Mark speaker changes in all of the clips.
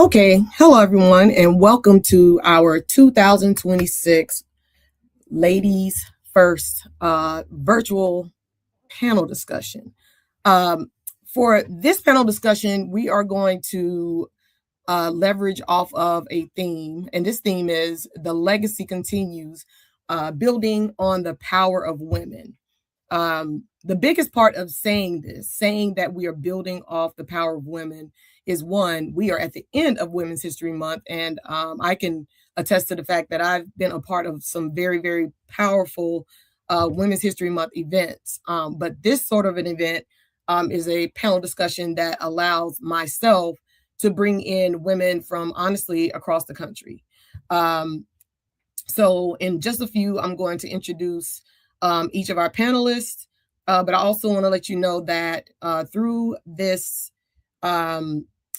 Speaker 1: Okay, hello everyone, and welcome to our 2026 Ladies First virtual panel discussion. Um, for this panel discussion, we are going to leverage off of a theme, and this theme is The Legacy Continues, building on the power of women. The biggest part of saying that we are building off the power of women is one, we are at the end of Women's History Month, and I can attest to the fact that I've been a part of some very, very powerful Women's History Month events. But this sort of an event is a panel discussion that allows myself to bring in women from honestly across the country. So in just a few, I'm going to introduce each of our panelists, but I also want to let you know that through this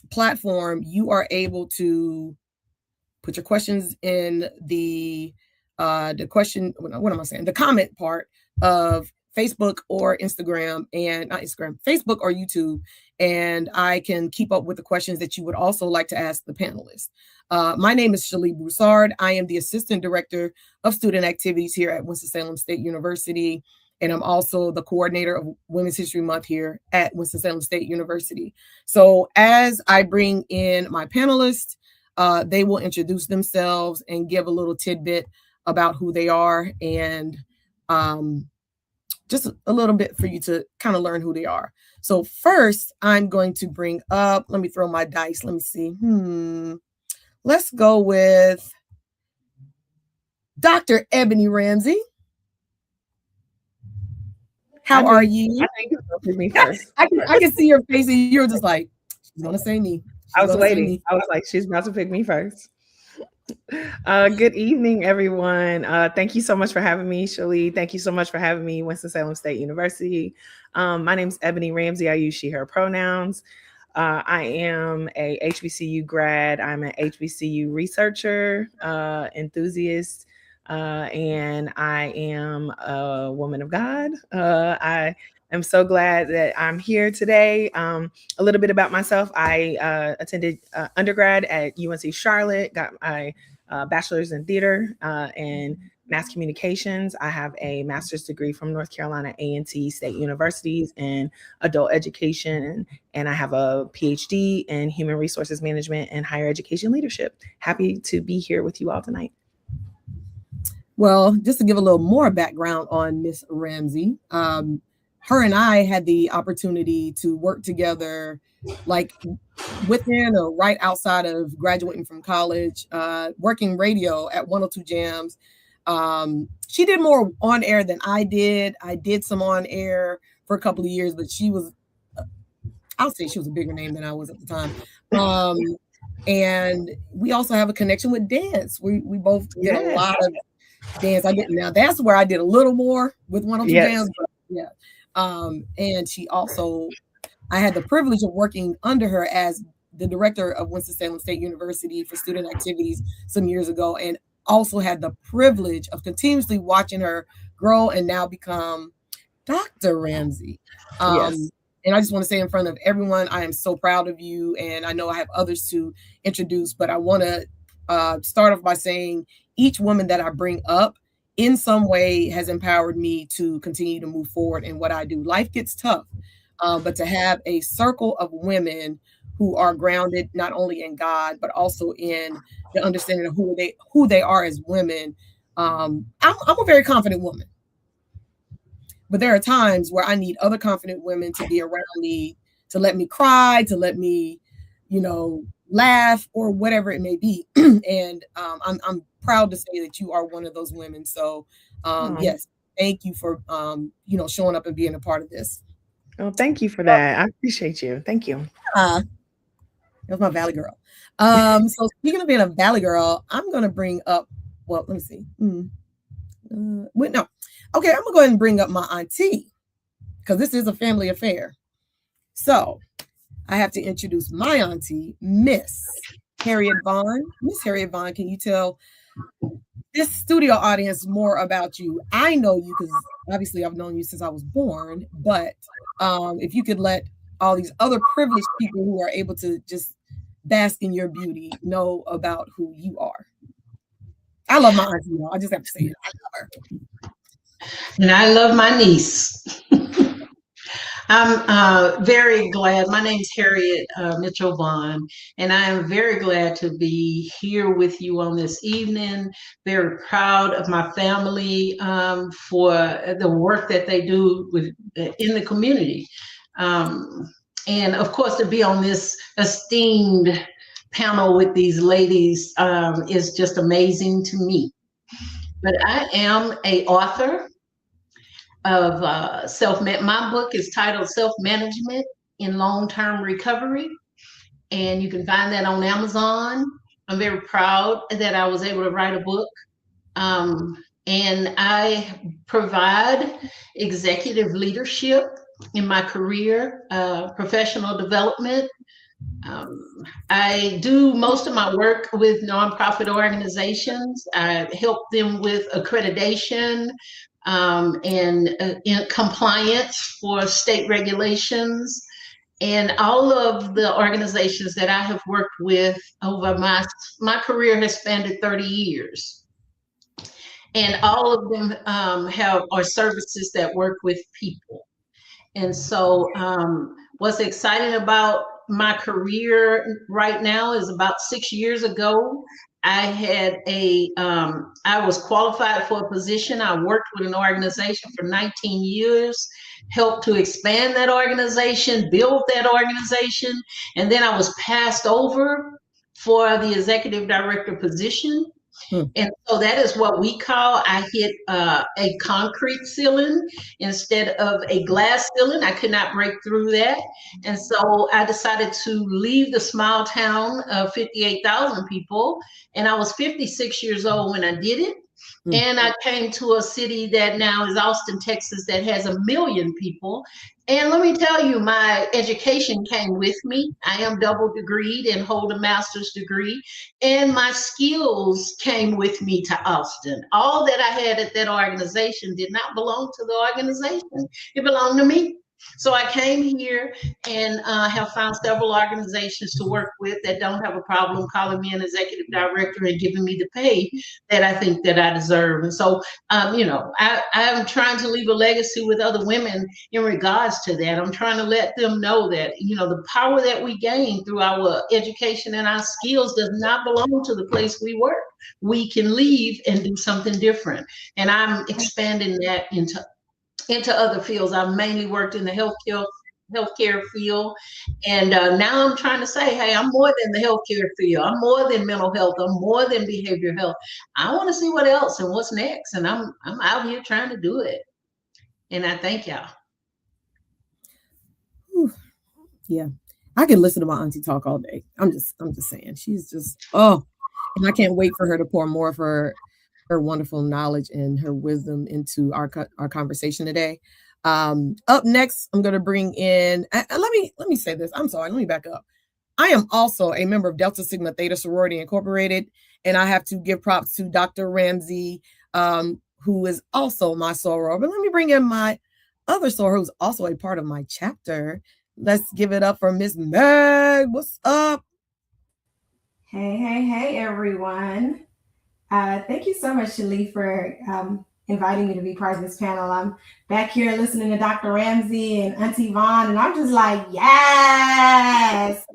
Speaker 1: platform, you are able to put your questions in the comment part of Facebook or Instagram, and not Instagram, Facebook or YouTube, and I can keep up with the questions that you would also like to ask the panelists. My name is Shalee Broussard. I am the Assistant Director of Student Activities here at Winston-Salem State University, and I'm also the coordinator of Women's History Month here at Winston-Salem State University. So as I bring in my panelists, they will introduce themselves and give a little tidbit about who they are, and just a little bit for you to kind of learn who they are. So first, I'm going to bring up, let me throw my dice. Let me see. Let's go with Dr. Ebony Ramsey. How are you?
Speaker 2: I think you're going to pick me first.
Speaker 1: I can see your face, and you're just like, she's going to say me.
Speaker 2: I was waiting. I was like, she's about to pick me first. Good evening, everyone. Thank you so much for having me, Shalee. Thank you so much for having me, Winston-Salem State University. My name is Ebony Ramsey. I use she, her pronouns. I am a HBCU grad. I'm an HBCU researcher, enthusiast, and I am a woman of God. I'm so glad that I'm here today. A little bit about myself. I attended undergrad at UNC Charlotte, got my bachelor's in theater and mass communications. I have a master's degree from North Carolina A&T State Universities in adult education, and I have a PhD in human resources management and higher education leadership. Happy to be here with you all tonight.
Speaker 1: Well, just to give a little more background on Miss Ramsey, her and I had the opportunity to work together, like within or right outside of graduating from college, working radio at 102 Jams. She did more on air than I did. I did some on air for a couple of years, but she was, I'll say she was a bigger name than I was at the time. And we also have a connection with dance. We both did a lot of dance. I didn't. Now that's where I did a little more with 102 Jams. But yeah. And she also, I had the privilege of working under her as the director of Winston-Salem State University for student activities some years ago, and also had the privilege of continuously watching her grow and now become Dr. Ramsey. And I just want to say in front of everyone, I am so proud of you, and I know I have others to introduce, but I want to start off by saying each woman that I bring up in some way has empowered me to continue to move forward in what I do. Life gets tough, but to have a circle of women who are grounded not only in God, but also in the understanding of who they are as women. I'm a very confident woman, but there are times where I need other confident women to be around me, to let me cry, to let me, laugh, or whatever it may be. And I'm proud to say that you are one of those women. So yes, thank you for showing up and being a part of this.
Speaker 2: Oh, thank you for that. I appreciate you. Thank you.
Speaker 1: That was my Valley girl. So speaking of being a Valley girl, I'm gonna bring up. Well, let me see. Wait, no. Okay, I'm gonna go ahead and bring up my auntie, because this is a family affair. So I have to introduce my auntie, Miss Harriet Vaughn. Miss Harriet Vaughn, can you tell this studio audience more about you? I know you because obviously I've known you since I was born, but if you could let all these other privileged people who are able to just bask in your beauty, know about who you are. I love my auntie, y'all. I just have to say it. I love her.
Speaker 3: And I love my niece. I'm very glad. My name's Harriet Mitchell Vaughn, and I am very glad to be here with you on this evening. Very proud of my family for the work that they do in the community. And of course, to be on this esteemed panel with these ladies is just amazing to me. But I am a author of my book is titled Self-Management in Long-Term Recovery, and you can find that on Amazon. I'm very proud that I was able to write a book, and I provide executive leadership in my career, professional development. I do most of my work with nonprofit organizations. I help them with accreditation, and in compliance for state regulations. And all of the organizations that I have worked with over my career has spanned 30 years. And all of them are services that work with people. And so what's exciting about my career right now is about 6 years ago, I was qualified for a position. I worked with an organization for 19 years, helped to expand that organization, build that organization, and then I was passed over for the executive director position. And so that is what we call, I hit a concrete ceiling instead of a glass ceiling. I could not break through that. And so I decided to leave the small town of 58,000 people. And I was 56 years old when I did it. And I came to a city that now is Austin, Texas, that has 1 million people. And let me tell you, my education came with me. I am double degreed and hold a master's degree. And my skills came with me to Austin. All that I had at that organization did not belong to the organization. It belonged to me. So I came here and have found several organizations to work with that don't have a problem calling me an executive director and giving me the pay that I think that I deserve. And so, I'm trying to leave a legacy with other women in regards to that. I'm trying to let them know that, the power that we gain through our education and our skills does not belong to the place we work. We can leave and do something different. And I'm expanding that into other fields. I've mainly worked in the healthcare field. And now I'm trying to say, hey, I'm more than the healthcare field. I'm more than mental health. I'm more than behavioral health. I want to see what else and what's next. And I'm out here trying to do it. And I thank y'all.
Speaker 1: Whew. Yeah. I can listen to my auntie talk all day. I'm just saying, she's just, and I can't wait for her to pour more of her wonderful knowledge and her wisdom into our conversation today. Up next, I'm going to bring in, let me say this. I'm sorry. Let me back up. I am also a member of Delta Sigma Theta Sorority Incorporated, and I have to give props to Dr. Ramsey, who is also my soror. But let me bring in my other soror, who's also a part of my chapter. Let's give it up for Miss Meg. What's up?
Speaker 4: Hey, everyone. Thank you so much, Shalee, for inviting me to be part of this panel. I'm back here listening to Dr. Ramsey and Auntie Vaughn, and I'm just like, yes.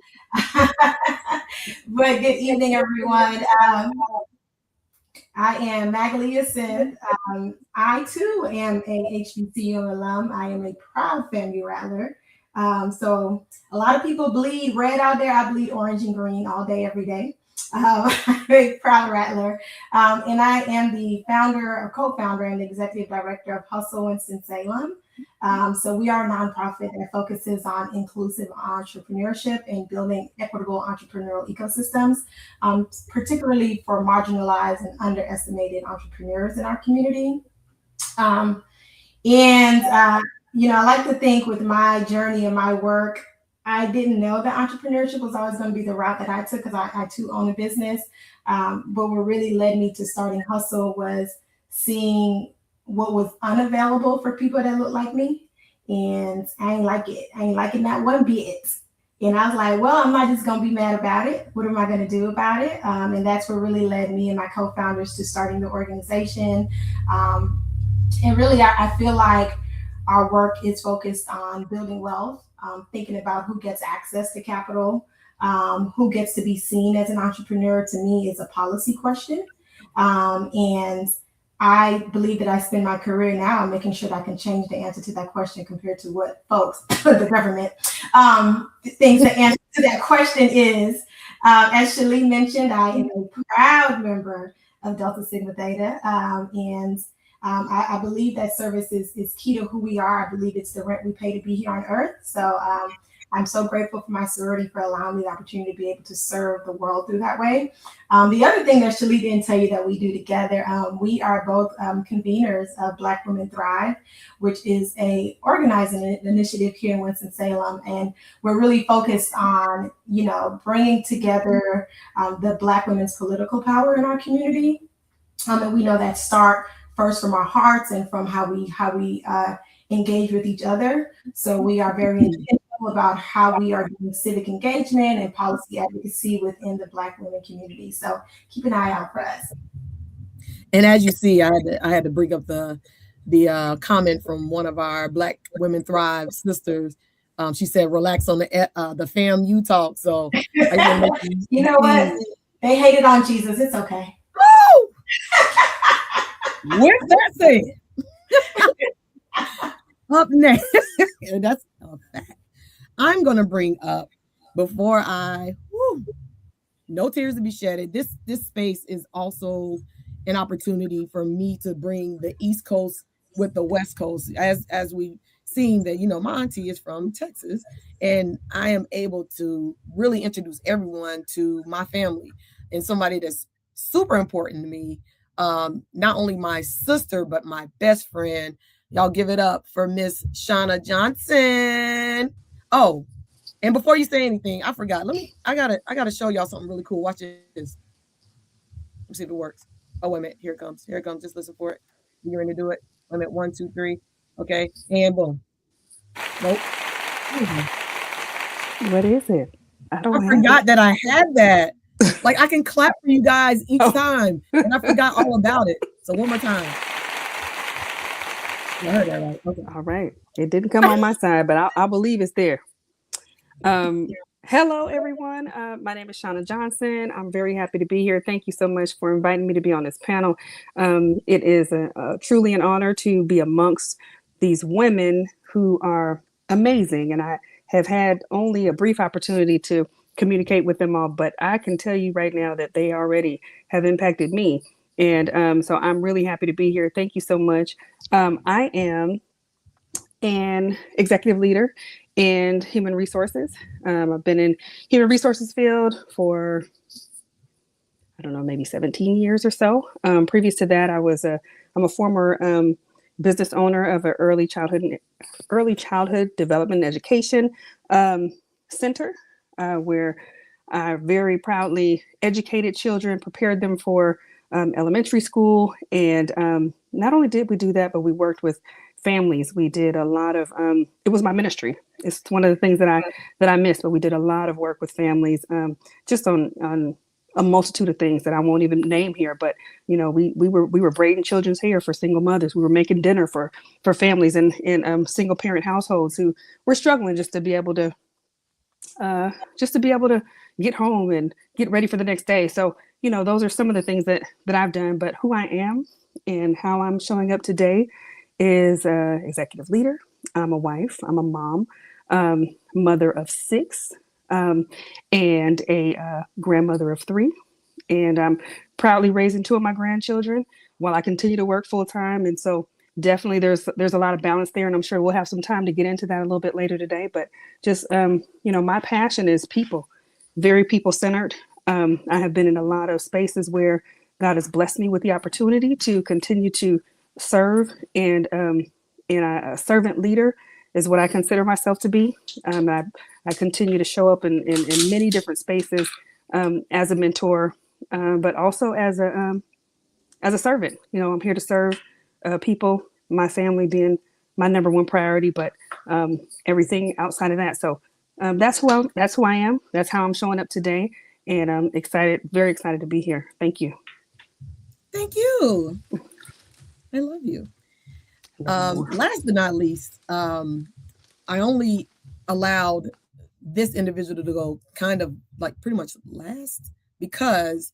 Speaker 4: But good evening, everyone. I am Magalia Sith. I, too, am a HBCU alum. I am a proud family rattler. So a lot of people bleed red out there. I bleed orange and green all day, every day. I'm a proud rattler. And I am the founder or co-founder and the executive director of Hustle Winston-Salem. So we are a nonprofit that focuses on inclusive entrepreneurship and building equitable entrepreneurial ecosystems, particularly for marginalized and underestimated entrepreneurs in our community. I like to think with my journey and my work, I didn't know that entrepreneurship was always going to be the route that I took because I too own a business. But what really led me to starting Hustle was seeing what was unavailable for people that look like me. And I ain't like it. I ain't liking that one bit. And I was like, well, I'm not just going to be mad about it. What am I going to do about it? And that's what really led me and my co-founders to starting the organization. And really, I feel like our work is focused on building wealth, thinking about who gets access to capital, who gets to be seen as an entrepreneur. To me, is a policy question. And I believe that I spend my career now making sure that I can change the answer to that question compared to what folks, the government, thinks the answer to that question is. As Shalee mentioned, I am a proud member of Delta Sigma Theta. And I believe that service is key to who we are. I believe it's the rent we pay to be here on earth. So I'm so grateful for my sorority for allowing me the opportunity to be able to serve the world through that way. The other thing that Shalee didn't tell you that we do together, we are both conveners of Black Women Thrive, which is a organizing initiative here in Winston-Salem. And we're really focused on, bringing together the Black women's political power in our community. And we know that start first from our hearts and from how we engage with each other. So we are very intentional about how we are doing civic engagement and policy advocacy within the Black women community. So keep an eye out for us.
Speaker 1: And as you see, I had to bring up the comment from one of our Black Women Thrive sisters. She said, "Relax on the FAMU talk." So
Speaker 4: you know what? They hated on Jesus. It's okay.
Speaker 1: Woo! With that said, up next, and that's a fact. I'm going to bring up before no tears to be shedded. This space is also an opportunity for me to bring the East Coast with the West Coast, as we've seen that, my auntie is from Texas, and I am able to really introduce everyone to my family and somebody that's super important to me. Not only my sister, but my best friend. Y'all give it up for Miss Shauna Johnson. Oh, and before you say anything, I forgot. I gotta show y'all something really cool. Watch this. Let's see if it works. Oh, wait a minute. Here it comes. Here it comes. Just listen for it. You're ready to do it. Wait a minute. 1, 2, 3. Okay. And boom. Nope.
Speaker 5: What is it?
Speaker 1: I forgot that I had that. Like, I can clap for you guys each time. And I forgot all about it. So one more time. I heard that right. Okay.
Speaker 5: All right. It didn't come on my side, but I believe it's there. Hello, everyone. My name is Shauna Johnson. I'm very happy to be here. Thank you so much for inviting me to be on this panel. It is truly an honor to be amongst these women who are amazing. And I have had only a brief opportunity to communicate with them all, but I can tell you right now that they already have impacted me. And so I'm really happy to be here. Thank you so much. I am an executive leader in human resources. I've been in human resources field for, I don't know, maybe 17 years or so. Previous to that, I'm a former business owner of an early childhood development and education center, where I very proudly educated children, prepared them for elementary school. And not only did we do that, but we worked with families. We did a lot of, it was my ministry. It's one of the things that I miss, but we did a lot of work with families, just on a multitude of things that I won't even name here. But, we were braiding children's hair for single mothers. We were making dinner for families in single parent households who were struggling just to be able to get home and get ready for the next day. So, those are some of the things that I've done. But who I am and how I'm showing up today is an executive leader. I'm a wife. I'm a mom, mother of 6, and a grandmother of 3. And I'm proudly raising 2 of my grandchildren while I continue to work full time. And so definitely there's a lot of balance there. And I'm sure we'll have some time to get into that a little bit later today. But just, my passion is people, very people centered. I have been in a lot of spaces where God has blessed me with the opportunity to continue to serve, and a servant leader is what I consider myself to be. I continue to show up in many different spaces as a mentor, but also as a servant. I'm here to serve people, my family being my number one priority, but everything outside of that. So That's who I am. That's how I'm showing up today, and I'm excited, very excited to be here. Thank you.
Speaker 1: Thank you. I love you. Last but not least, I only allowed this individual to go kind of like pretty much last because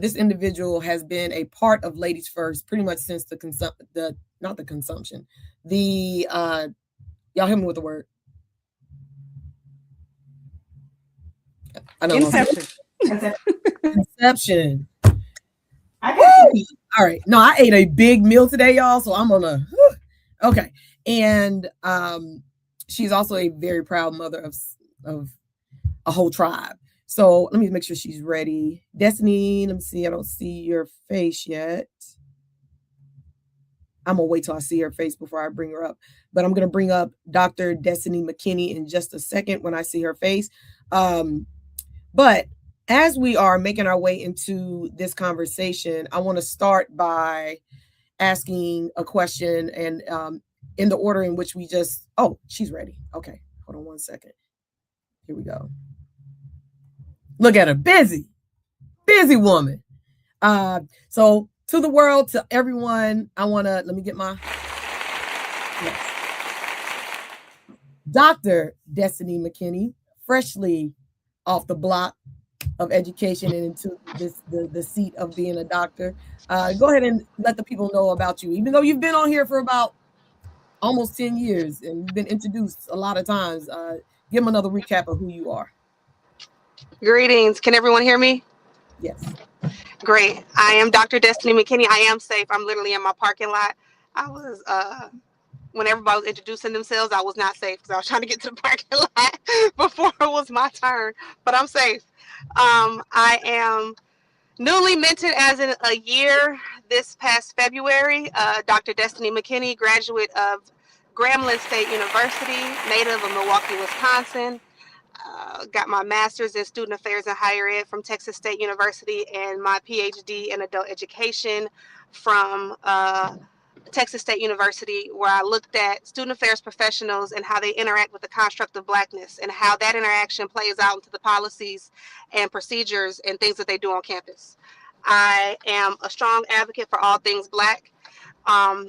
Speaker 1: this individual has been a part of Ladies First pretty much since the consumption. Y'all help me with the word. I know. Inception. All right. No, I ate a big meal today, y'all. So I'm gonna. Okay. And she's also a very proud mother of a whole tribe. So let me make sure she's ready. Destiny, let me see. I don't see your face yet. I'm gonna wait till I see her face before I bring her up. But I'm gonna bring up Dr. Destiny McKinney in just a second when I see her face. But as we are making our way into this conversation, I want to start by asking a question and in the order in which we just, she's ready. Okay, hold on one second. Here we go. Look at her, busy woman. So to the world, to everyone, let me get my, yes. Dr. Destiny McKinney, freshly off the block of education and into the seat of being a doctor. Go ahead and let the people know about you, even though you've been on here for about almost 10 years and you've been introduced a lot of times. Give them another recap of who you are.
Speaker 6: Greetings. Can everyone hear me?
Speaker 1: Yes.
Speaker 6: Great. I am Dr. Destiny McKinney. I am safe. I'm literally in my parking lot. I was, when everybody was introducing themselves, I was not safe because I was trying to get to the parking lot before it was my turn, but I'm safe. I am newly minted as in a year this past February. Dr. Destiny McKinney, graduate of Grambling State University, native of Milwaukee, Wisconsin. Got my master's in student affairs and higher ed from Texas State University and my PhD in adult education from Texas State University, where I looked at student affairs professionals and how they interact with the construct of Blackness and how that interaction plays out into the policies and procedures and things that they do on campus. I am a strong advocate for all things Black, all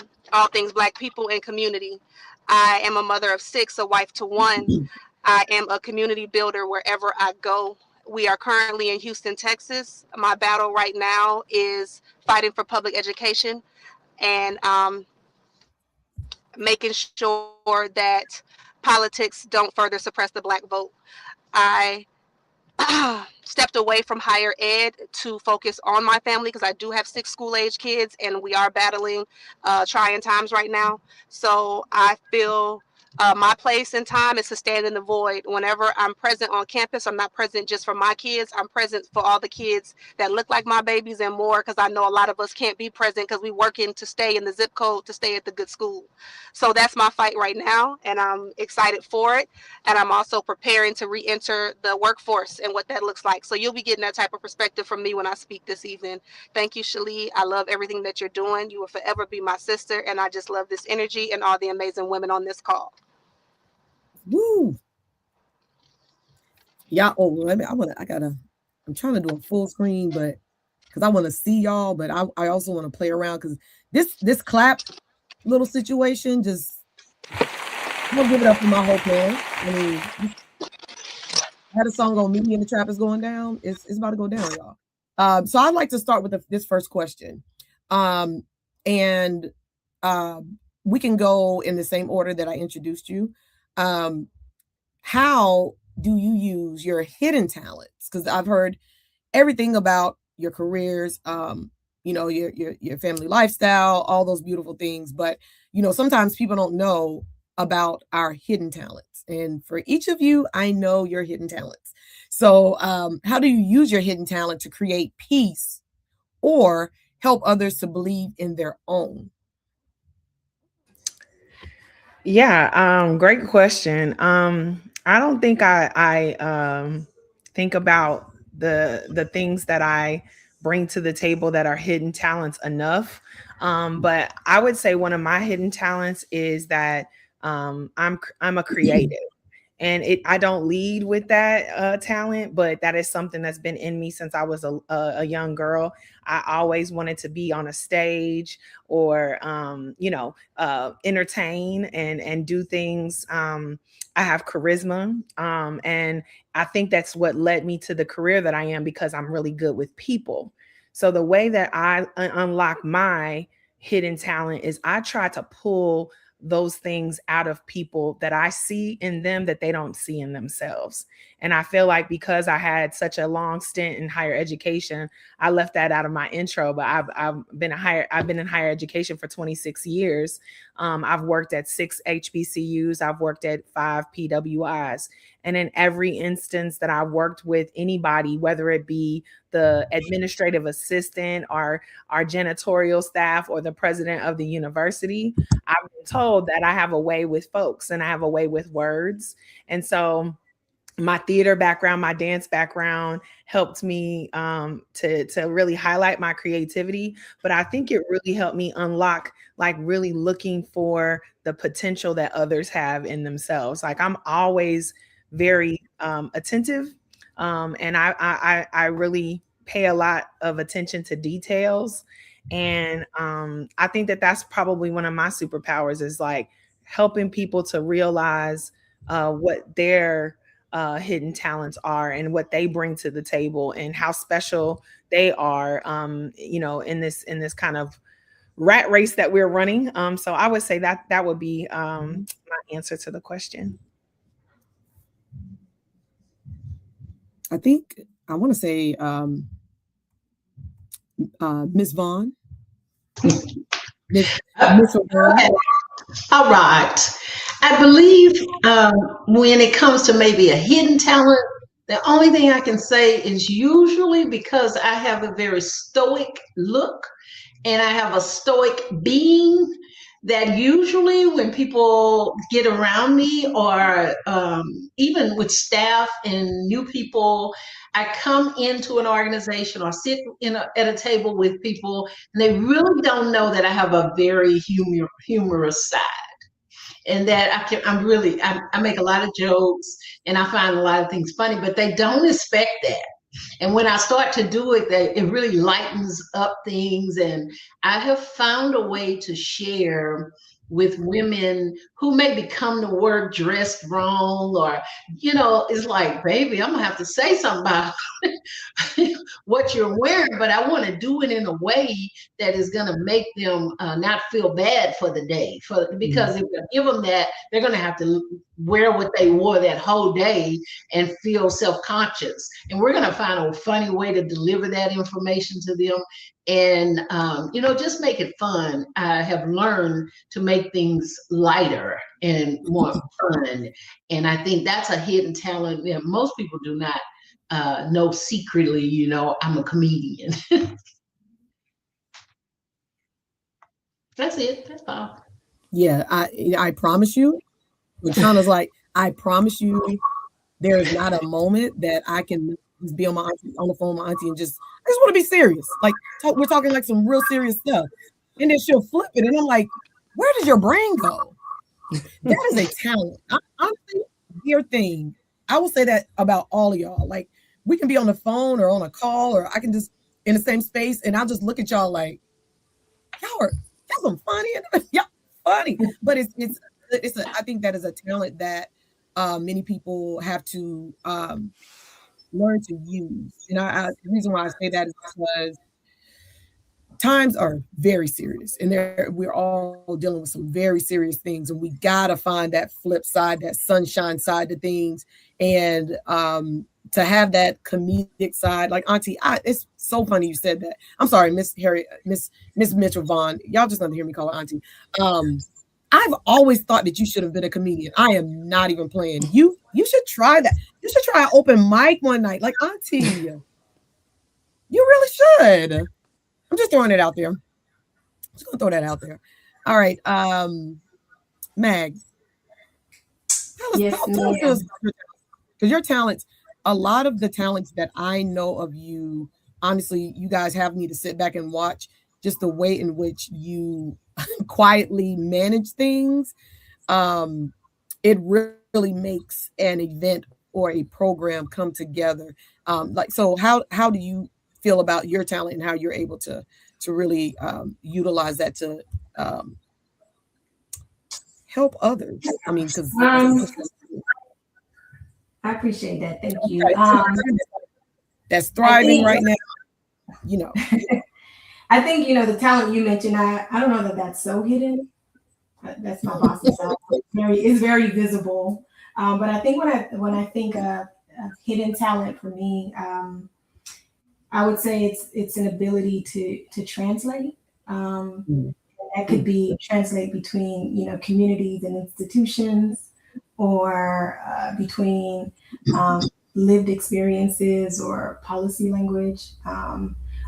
Speaker 6: things Black people and community. I am a mother of 6, a wife to 1. I am a community builder wherever I go. We are currently in Houston, Texas. My battle right now is fighting for public education and making sure that politics don't further suppress the Black vote. I stepped away from higher ed to focus on my family because I do have 6 school-age kids and we are battling trying times right now. So I feel my place in time is to stand in the void. Whenever I'm present on campus, I'm not present just for my kids. I'm present for all the kids that look like my babies and more, because I know a lot of us can't be present because we working to stay in the zip code, to stay at the good school. So that's my fight right now, and I'm excited for it. And I'm also preparing to re-enter the workforce and what that looks like. So you'll be getting that type of perspective from me when I speak this evening. Thank you, Shalee. I love everything that you're doing. You will forever be my sister, and I just love this energy and all the amazing women on this call.
Speaker 1: Woo. Yeah. I'm trying to do a full screen, but because I want to see y'all, but I also want to play around because this clap little situation just, I'm gonna give it up for my whole plan. I mean, I had a song on Me and the Trap is Going Down. It's about to go down, y'all. So I'd like to start with this first question. And we can go in the same order that I introduced you. How do you use your hidden talents? Because I've heard everything about your careers, your family lifestyle, all those beautiful things. But, sometimes people don't know about our hidden talents. And for each of you, I know your hidden talents. So how do you use your hidden talent to create peace or help others to believe in their own?
Speaker 2: Yeah, great question. I don't think I think about the things that I bring to the table that are hidden talents enough. But I would say one of my hidden talents is that I'm a creative. And I don't lead with that talent, but that is something that's been in me since I was a young girl. I always wanted to be on a stage or, entertain and do things. I have charisma. And I think that's what led me to the career that I am, because I'm really good with people. So the way that I unlock my hidden talent is I try to pull those things out of people that I see in them that they don't see in themselves. And I feel like because I had such a long stint in higher education, I left that out of my intro, but I've been in higher education for 26 years. I've worked at 6 HBCUs. I've worked at 5 PWIs. And in every instance that I worked with anybody, whether it be the administrative assistant or our janitorial staff or the president of the university, I've been told that I have a way with folks and I have a way with words. And so my theater background, my dance background helped me to really highlight my creativity. But I think it really helped me unlock, like, really looking for the potential that others have in themselves. Like, I'm always very attentive, and I really pay a lot of attention to details. And I think that that's probably one of my superpowers, is like helping people to realize what their hidden talents are and what they bring to the table and how special they are, in this kind of rat race that we're running. So I would say that would be my answer to the question.
Speaker 1: I think I want to say Miss Vaughn. Miss Vaughn.
Speaker 3: All right. I believe when it comes to maybe a hidden talent, the only thing I can say is usually because I have a very stoic look and I have a stoic being, that usually when people get around me or even with staff and new people, I come into an organization or sit at a table with people and they really don't know that I have a very humorous side. And that I make a lot of jokes and I find a lot of things funny, but they don't expect that. And when I start to do it, it really lightens up things. And I have found a way to share with women who maybe come to work dressed wrong, or, it's like, baby, I'm gonna have to say something about what you're wearing, but I want to do it in a way that is going to make them not feel bad for the day. Because if we give them that, they're going to have to wear what they wore that whole day and feel self-conscious. And we're going to find a funny way to deliver that information to them. And, just make it fun. I have learned to make things lighter and more fun. And I think that's a hidden talent that most people do not know secretly, I'm a comedian. That's it. That's all.
Speaker 1: Yeah, I promise you. When Shauna's like, I promise you, there is not a moment that I can just be on the phone with my auntie and I just want to be serious. Like, we're talking like some real serious stuff. And then she'll flip it. And I'm like, where does your brain go? That is a talent. Honestly, dear thing. I will say that about all of y'all. Like, we can be on the phone or on a call, or I can just in the same space and I'll just look at y'all like, y'all some funny. Yeah, funny. But I think that is a talent that many people have to learn to use. The reason why I say that is because times are very serious, and we're all dealing with some very serious things, and we gotta find that flip side, that sunshine side to things, and to have that comedic side. Like, Auntie, it's so funny you said that. I'm sorry, Miss Mitchell Vaughn. Y'all just don't hear me call her Auntie. I've always thought that you should have been a comedian. I am not even playing. You should try that. You should try an open mic one night. Like, Auntie, you really should. I'm just throwing it out there. Just gonna throw that out there. All right. Mag.
Speaker 4: Yes, ma'am.
Speaker 1: Because your talents, a lot of the talents that I know of you, honestly, you guys have me to sit back and watch just the way in which you quietly manage things. It really really makes an event or a program come together. So how do you feel about your talent and how you're able to really utilize that to help others? I mean, because
Speaker 4: I appreciate that. Thank you.
Speaker 1: That's thriving right now.
Speaker 4: I think, the talent you mentioned, I don't know that that's so hidden. That's my boss's side. It's very visible. But I think when I think of hidden talent for me, I would say it's an ability to translate. That could be translate between communities and institutions, or between lived experiences or policy language,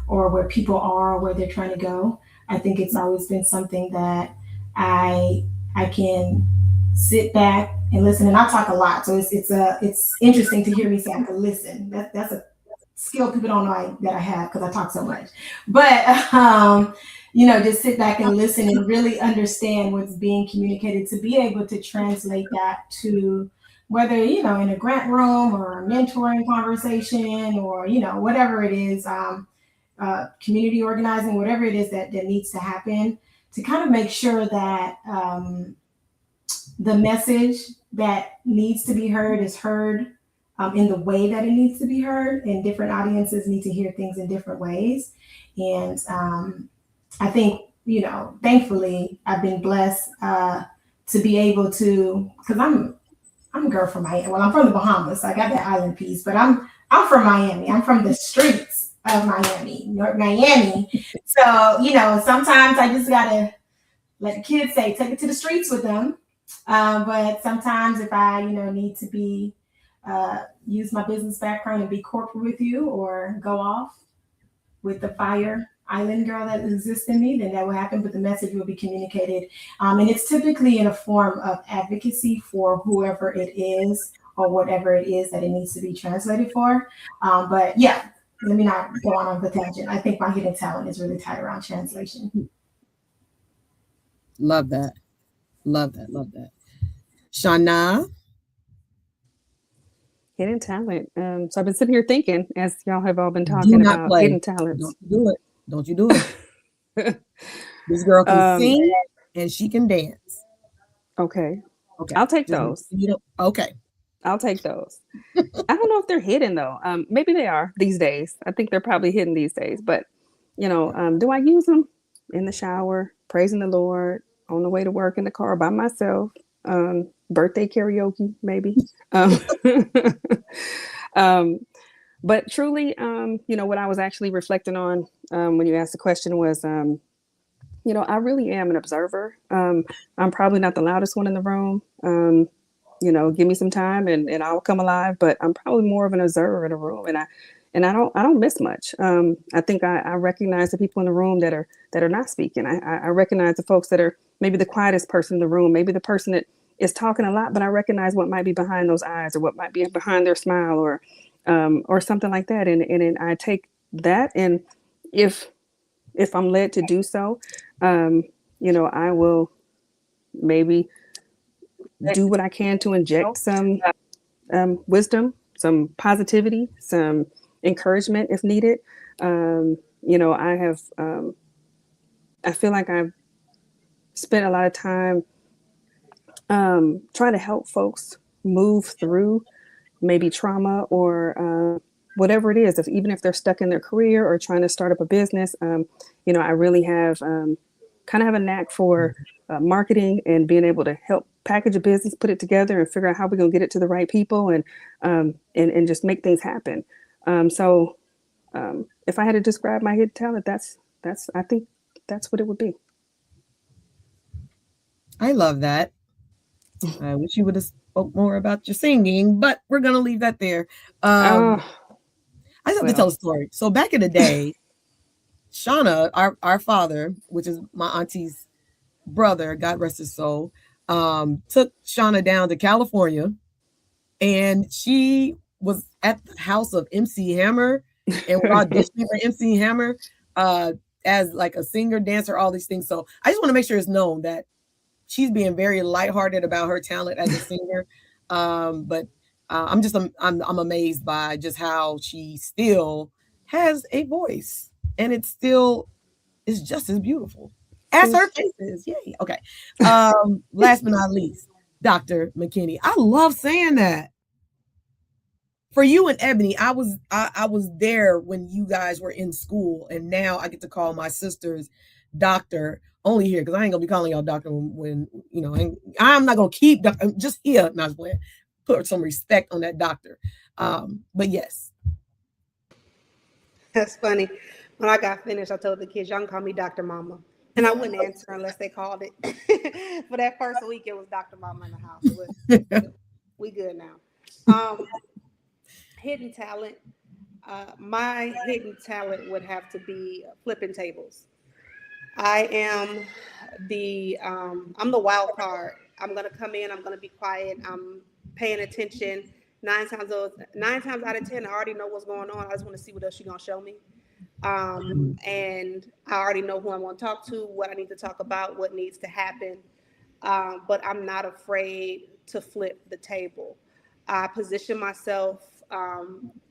Speaker 4: or where people are, where they're trying to go. I think it's always been something that I can sit back and listen. And I talk a lot, so it's interesting to hear me say I can listen. That's a skill people don't know that I have, because I talk so much. But just sit back and listen and really understand what's being communicated, to be able to translate that to whether in a grant room or a mentoring conversation, or whatever it is, community organizing, whatever it is that needs to happen, to kind of make sure that the message that needs to be heard is heard in the way that it needs to be heard, and different audiences need to hear things in different ways. And I think, thankfully, I've been blessed to be able to, because I'm a girl from Miami. Well, I'm from the Bahamas, so I got that island piece, but I'm from Miami. I'm from the streets of Miami, North Miami. So, sometimes I just gotta let the kids say, take it to the streets with them. But sometimes if I, need to be, use my business background and be corporate with you, or go off with the fire island girl that exists in me, then that will happen, but the message will be communicated. And it's typically in a form of advocacy for whoever it is, or whatever it is that it needs to be translated for. But yeah, let me not go on the tangent. I think my hidden talent is really tied around translation.
Speaker 1: Love that. Love that. Love that. Shana?
Speaker 5: Hidden talent. So I've been sitting here thinking, as y'all have all been talking about hidden talents.
Speaker 1: Don't you do it. Don't you do it. This girl can sing and she can dance.
Speaker 5: Okay. I'll take those.
Speaker 1: Okay.
Speaker 5: I'll take those. I don't know if they're hidden though. Maybe they are these days. I think they're probably hidden these days. But do I use them in the shower, praising the Lord, on the way to work in the car by myself? Birthday karaoke, maybe. But truly, what I was actually reflecting on when you asked the question was, I really am an observer. I'm probably not the loudest one in the room. Give me some time and I'll come alive. But I'm probably more of an observer in a room, and I don't miss much. I think I recognize the people in the room that are not speaking. I recognize the folks that are maybe the quietest person in the room, maybe the person that is talking a lot, but I recognize what might be behind those eyes, or what might be behind their smile, or something like that. And I take that, and if I'm led to do so, I will maybe do what I can to inject some wisdom, some positivity, some encouragement if needed. I feel like I've spent a lot of time trying to help folks move through maybe trauma, or whatever it is, even if they're stuck in their career or trying to start up a business. I really have kind of have a knack for marketing and being able to help package a business, put it together, and figure out how we're going to get it to the right people, and just make things happen. So if I had to describe my hidden talent, I think that's what it would be.
Speaker 1: I love that. I wish you would have spoke more about your singing, but we're going to leave that there. I just have to tell a story. So back in the day, Shauna, our father, which is my auntie's brother, God rest his soul, took Shauna down to California, and she was at the house of MC Hammer, and we're auditioning for MC Hammer as like a singer, dancer, all these things. So I just want to make sure it's known that she's being very lighthearted about her talent as a singer. But I'm amazed by just how she still has a voice, and it's just as beautiful as her face is. Yay. Okay. Last but not least, Dr. McKinney. I love saying that. For you and Ebony, I was there when you guys were in school, and now I get to call my sisters doctor only here because I ain't gonna be calling y'all doctor when you know. I'm not gonna keep just here. Not playing. Put some respect on that doctor. But yes,
Speaker 6: That's funny. When I got finished, I told the kids, y'all can call me Dr. Mama. And I wouldn't answer unless they called it. For that first week, it was Dr. Mama in the house. We good now. Hidden talent. My hidden talent would have to be flipping tables. I am I'm the wild card. I'm gonna come in. I'm gonna be quiet. I'm paying attention. 9 times out of 10, I already know what's going on. I just want to see what else you're gonna show me. And I already know who I'm going to talk to, what I need to talk about, what needs to happen. But I'm not afraid to flip the table. I position myself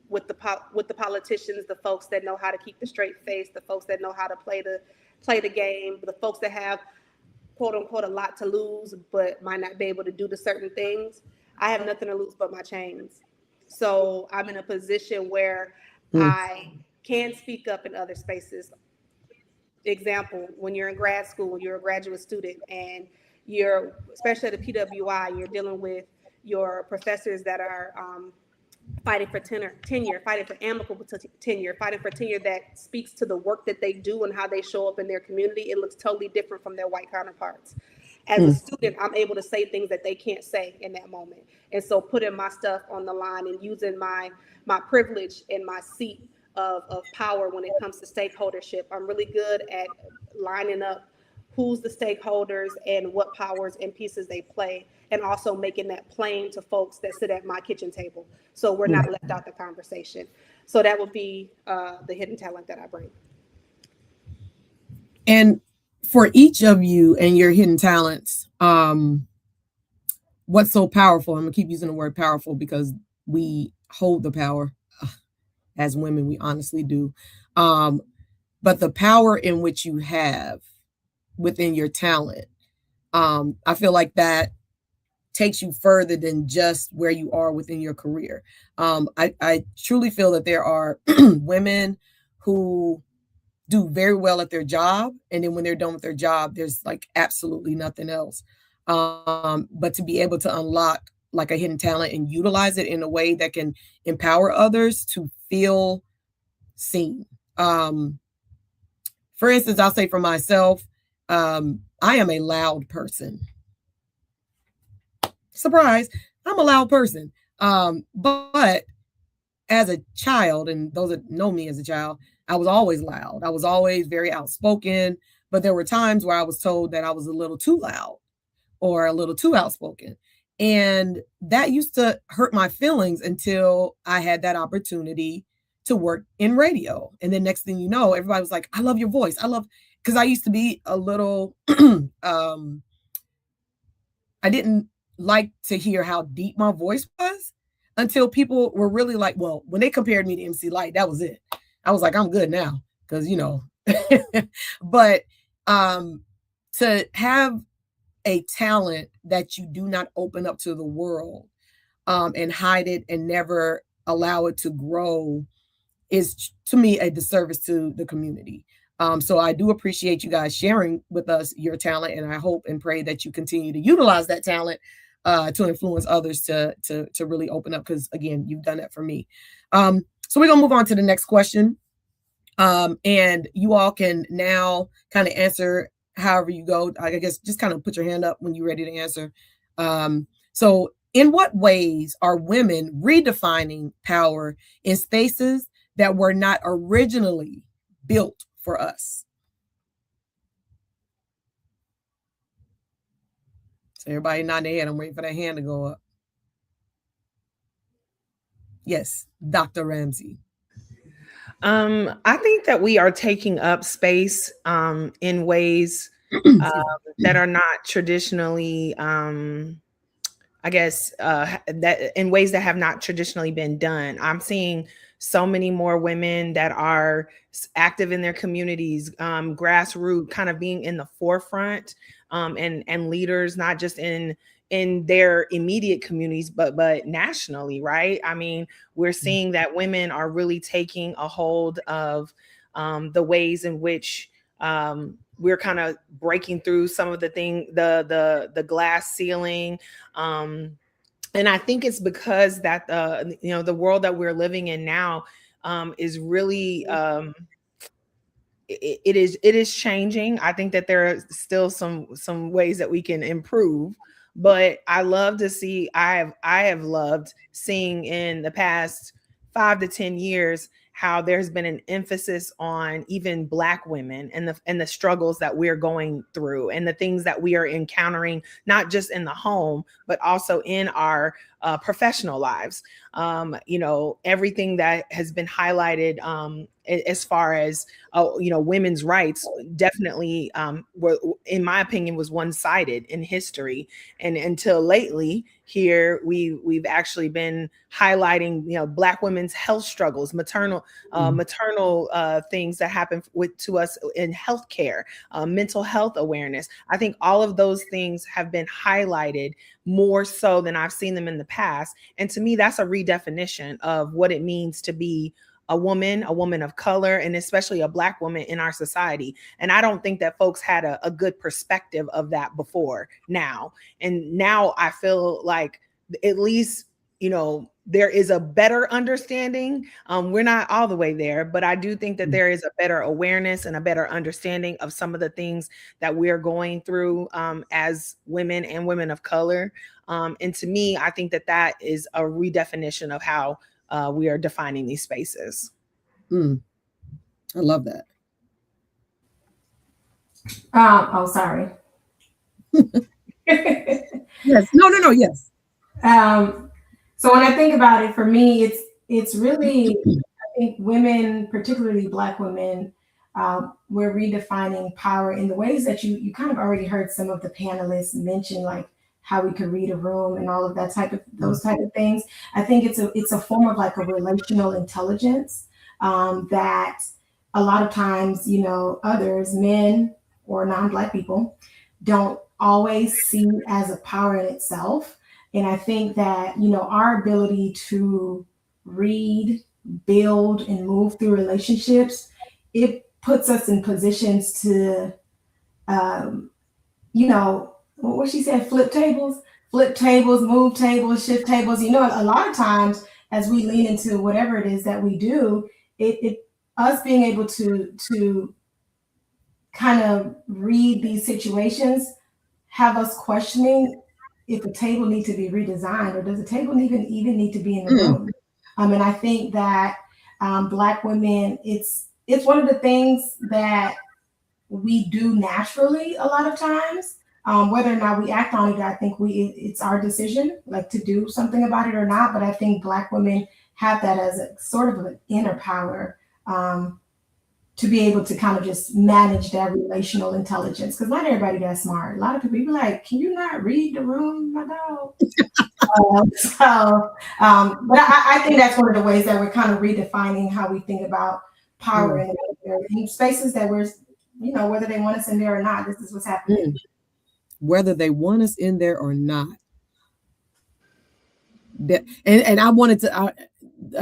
Speaker 6: with the politicians, the folks that know how to keep the straight face, the folks that know how to play the game, the folks that have quote unquote a lot to lose, but might not be able to do the certain things. I have nothing to lose but my chains. So I'm in a position where I can speak up in other spaces. Example, when you're in grad school, when you're a graduate student and you're, especially at the PWI, you're dealing with your professors that are fighting for tenure, fighting for amicable tenure, fighting for tenure that speaks to the work that they do and how they show up in their community. It looks totally different from their white counterparts. As a student, I'm able to say things that they can't say in that moment. And so putting my stuff on the line and using my privilege and my seat of power when it comes to stakeholdership. I'm really good at lining up who's the stakeholders and what powers and pieces they play, and also making that plain to folks that sit at my kitchen table, so we're not left out the conversation. So that would be the hidden talent that I bring.
Speaker 1: And for each of you and your hidden talents, what's so powerful? I'm gonna keep using the word powerful because we hold the power as women, we honestly do. But the power in which you have within your talent, I feel like that takes you further than just where you are within your career. I truly feel that there are women who do very well at their job, and then when they're done with their job, there's like absolutely nothing else. But to be able to unlock like a hidden talent and utilize it in a way that can empower others to feel seen. For instance, I'll say for myself, I am a loud person. Surprise, I'm a loud person. But as a child, and those that know me as a child, I was always loud. I was always very outspoken, but there were times where I was told that I was a little too loud or a little too outspoken. And that used to hurt my feelings until I had that opportunity to work in radio. And then next thing you know, everybody was like, I love your voice. Because I used to be a little, I didn't like to hear how deep my voice was until people were really like, well, when they compared me to MC Light, that was it. I was like, I'm good now. Because, but to have a talent that you do not open up to the world and hide it and never allow it to grow is, to me, a disservice to the community. So I do appreciate you guys sharing with us your talent, and I hope and pray that you continue to utilize that talent to influence others to really open up, because again, you've done that for me. So we're gonna move on to the next question. And you all can now kind of answer however you go. I guess just kind of put your hand up when you're ready to answer. So in what ways are women redefining power in spaces that were not originally built for us? So everybody nodding their head. I'm waiting for that hand to go up. Yes, Dr. Ramsey.
Speaker 2: I think that we are taking up space in ways that are not traditionally, I I guess, that in ways that have not traditionally been done. I'm seeing so many more women that are active in their communities, grassroots, kind of being in the forefront, and leaders, not just in their immediate communities, but nationally, right? I mean, we're seeing that women are really taking a hold of the ways in which we're kind of breaking through some of the glass ceiling. And I think it's because that the world that we're living in now is really it is changing. I think that there are still some ways that we can improve, but I love to see. I have loved seeing in the past 5 to 10 years how there's been an emphasis on even Black women and the struggles that we're going through and the things that we are encountering, not just in the home, but also in our professional lives. Everything that has been highlighted as far as women's rights definitely were, in my opinion, was one-sided in history. And until lately here, we've actually been highlighting Black women's health struggles, maternal things that happen to us in healthcare, mental health awareness. I think all of those things have been highlighted more so than I've seen them in the past. And to me, that's a redefinition of what it means to be a woman of color, and especially a Black woman in our society. And I don't think that folks had a good perspective of that before now. And now I feel like at least, there is a better understanding. We're not all the way there, but I do think that there is a better awareness and a better understanding of some of the things that we're going through as women and women of color. And to me, I think that is a redefinition of how we are defining these spaces.
Speaker 1: I love that.
Speaker 4: Sorry.
Speaker 1: Yes. No. Yes.
Speaker 4: So when I think about it, for me, it's really, I think women, particularly Black women, we're redefining power in the ways that you kind of already heard some of the panelists mention, like how we could read a room and all of that those type of things. I think it's a form of like a relational intelligence that a lot of times, others, men or non-Black people, don't always see as a power in itself. And I think that, our ability to read, build, and move through relationships, it puts us in positions to, what she said, flip tables, move tables, shift tables. A lot of times as we lean into whatever it is that we do, us being able to kind of read these situations have us questioning if a table needs to be redesigned, or does a table even need to be in the room? And I think that Black women, it's one of the things that we do naturally a lot of times. Whether or not we act on it, I think it's our decision, like to do something about it or not. But I think Black women have that as a sort of an inner power to be able to kind of just manage that relational intelligence. Because not everybody that smart. A lot of people be like, "Can you not read the room, my dog?" But I think that's one of the ways that we're kind of redefining how we think about power in spaces that we're, whether they want us in there or not. This is what's happening.
Speaker 1: Whether they want us in there or not. And I wanted to,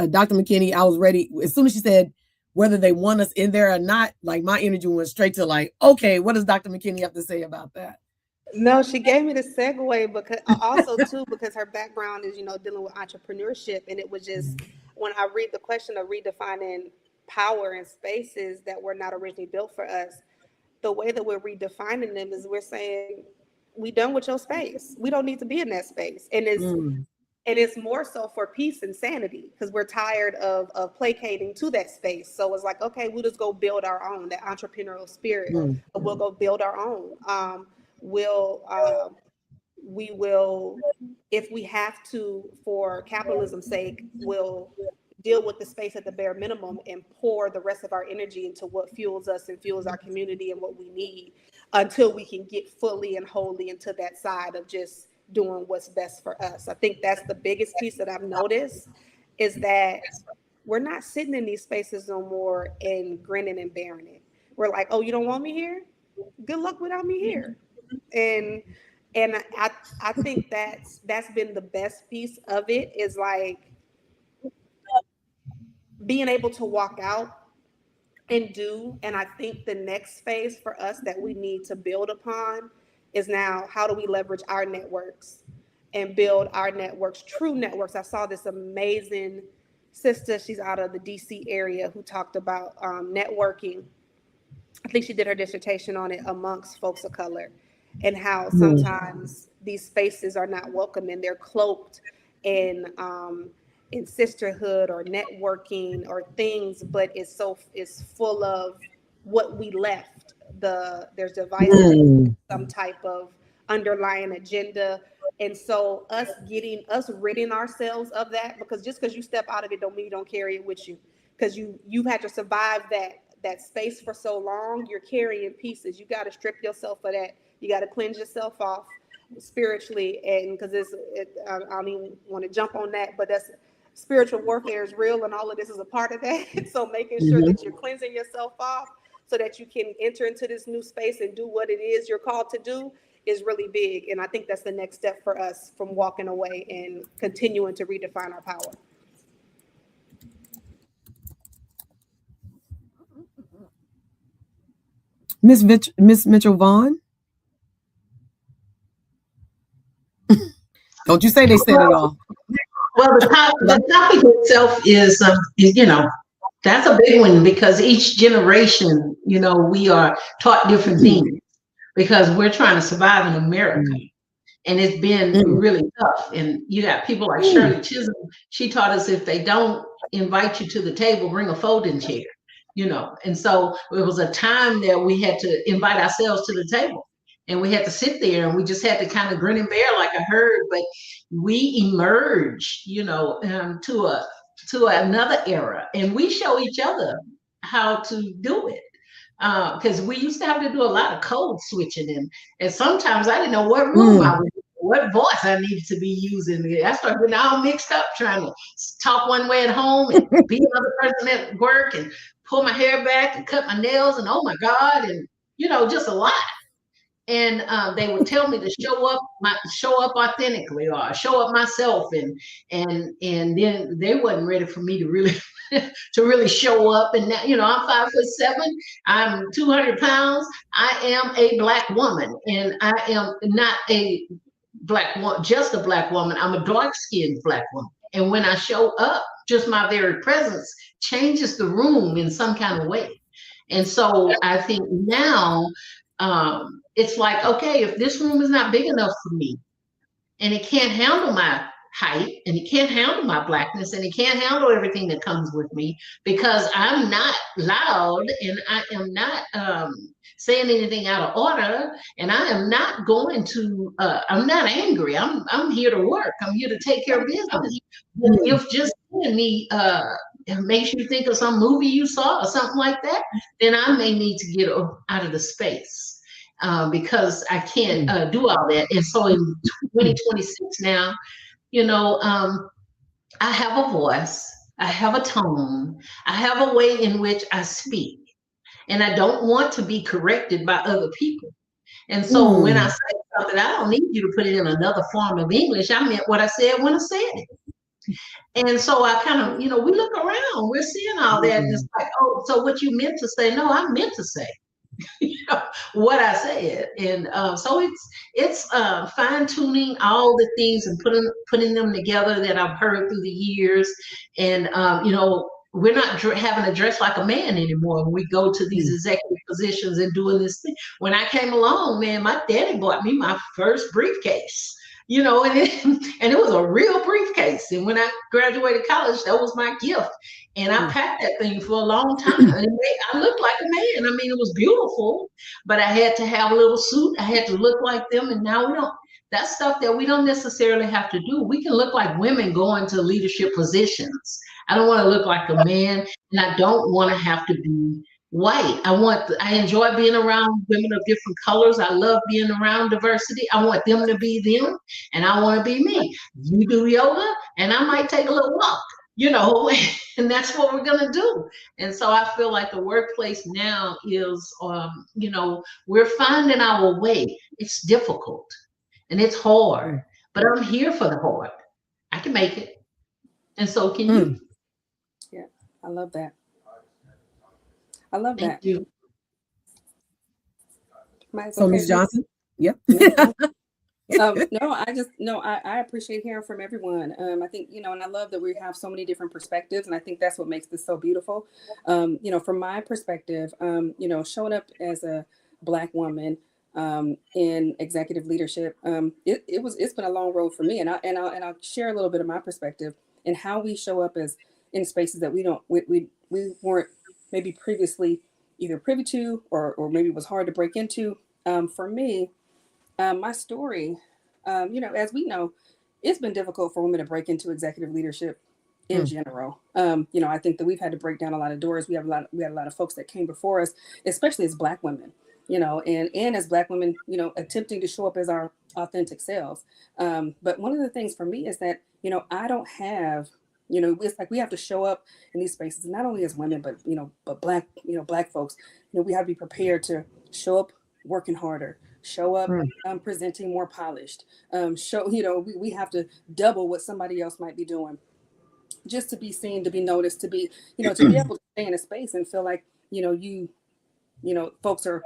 Speaker 1: Dr. McKinney, I was ready. As soon as she said, whether they want us in there or not, like my energy went straight to like, okay, what does Dr. McKinney have to say about that?
Speaker 6: No, she gave me the segue because her background is, dealing with entrepreneurship. And it was just, when I read the question of redefining power in spaces that were not originally built for us, the way that we're redefining them is we're saying, we done with your space. We don't need to be in that space. And it's more so for peace and sanity, because we're tired of placating to that space. So it's like, okay, we'll just go build our own, that entrepreneurial spirit. We'll go build our own. We will, if we have to, for capitalism's sake, we'll deal with the space at the bare minimum and pour the rest of our energy into what fuels us and fuels our community and what we need, until we can get fully and wholly into that side of just doing what's best for us. I think that's the biggest piece that I've noticed, is that we're not sitting in these spaces no more and grinning and bearing it. We're like, oh, you don't want me here? Good luck without me here. And I think that's been the best piece of it, is like being able to walk out and do. And I think the next phase for us that we need to build upon is now, how do we leverage our networks and build our networks, true networks. I saw this amazing sister, she's out of the DC area, who talked about networking. I think she did her dissertation on it amongst folks of color, and how sometimes these spaces are not welcome and they're cloaked in sisterhood or networking or things, but it's full of what we left. There's devices, some type of underlying agenda. And so us ridding ourselves of that, because just because you step out of it don't mean you don't carry it with you, because you've had to survive that space for so long. You're carrying pieces. You got to strip yourself of that. You got to cleanse yourself off spiritually, and because I don't even want to jump on that, but that's spiritual warfare is real, and all of this is a part of that. So making sure that you're cleansing yourself off so that you can enter into this new space and do what it is you're called to do is really big. And I think that's the next step for us from walking away and continuing to redefine our power.
Speaker 1: Miss Mitchell Vaughn. Don't you say they said it all.
Speaker 3: Well, the topic itself is, that's a big one, because each generation, we are taught different things, because we're trying to survive in America. And it's been really tough. And you got people like Shirley Chisholm. She taught us, if they don't invite you to the table, bring a folding chair, And so it was a time that we had to invite ourselves to the table. And we had to sit there, and we just had to kind of grin and bear, like I heard. But we emerge, to another era, and we show each other how to do it. Because we used to have to do a lot of code switching, and sometimes I didn't know what room I was in, what voice I needed to be using. I started getting all mixed up, trying to talk one way at home and be another person at work, and pull my hair back and cut my nails, and oh my God, and just a lot. And they would tell me to show up authentically, or show up myself, and then they wasn't ready for me to really show up. And now, I'm 5'7", I'm 200 pounds. I am a Black woman, and I am not a Black woman, just a Black woman. I'm a dark-skinned Black woman, and when I show up, just my very presence changes the room in some kind of way. And so I think now, it's like, okay, if this room is not big enough for me, and it can't handle my height, and it can't handle my Blackness, and it can't handle everything that comes with me, because I'm not loud, and I am not saying anything out of order, and I am not going to, I'm not angry. I'm here to work. I'm here to take care of business. If just seeing me it makes you think of some movie you saw or something like that, then I may need to get out of the space, because I can't do all that. And so in 2026 now, I have a voice, I have a tone, I have a way in which I speak, and I don't want to be corrected by other people. And so when I say something, I don't need you to put it in another form of English. I meant what I said when I said it. And so I kind of, we look around, we're seeing all that. And it's like, oh, so what you meant to say? No, I meant to say what I said. And so it's fine tuning all the things and putting them together that I've heard through the years. And, we're not having to dress like a man anymore when we go to these executive positions and doing this thing. When I came along, man, my daddy bought me my first briefcase. And it was a real briefcase. And when I graduated college, that was my gift. And I packed that thing for a long time. And I looked like a man. I mean, it was beautiful, but I had to have a little suit. I had to look like them. And now we don't. That's stuff that we don't necessarily have to do. We can look like women going to leadership positions. I don't want to look like a man, and I don't want to have to be white. I enjoy being around women of different colors. I love being around diversity. I want them to be them, and I want to be me. You do yoga, and I might take a little walk, and that's what we're gonna do. And so I feel like the workplace now is, we're finding our way. It's difficult and it's hard, but I'm here for the hard. I can make it, and so can you.
Speaker 5: Yeah, I love that. I love
Speaker 3: Thank
Speaker 5: that.
Speaker 3: you.
Speaker 1: So, Ms. Johnson, yep.
Speaker 5: No, I appreciate hearing from everyone. I think, and I love that we have so many different perspectives, and I think that's what makes this so beautiful. From my perspective, showing up as a Black woman in executive leadership, it's been a long road for me, and I'll share a little bit of my perspective and how we show up as in spaces that we weren't maybe previously either privy to or maybe it was hard to break into. For me, my story, as we know, it's been difficult for women to break into executive leadership in general. I think that we've had to break down a lot of doors. We had a lot of folks that came before us, especially as Black women, and as Black women, attempting to show up as our authentic selves. But one of the things for me is that, I don't have, it's like we have to show up in these spaces, not only as women, but, but Black folks, we have to be prepared to show up working harder, show up presenting more polished, we have to double what somebody else might be doing just to be seen, to be noticed, to be, to be able to stay in a space and feel like, folks are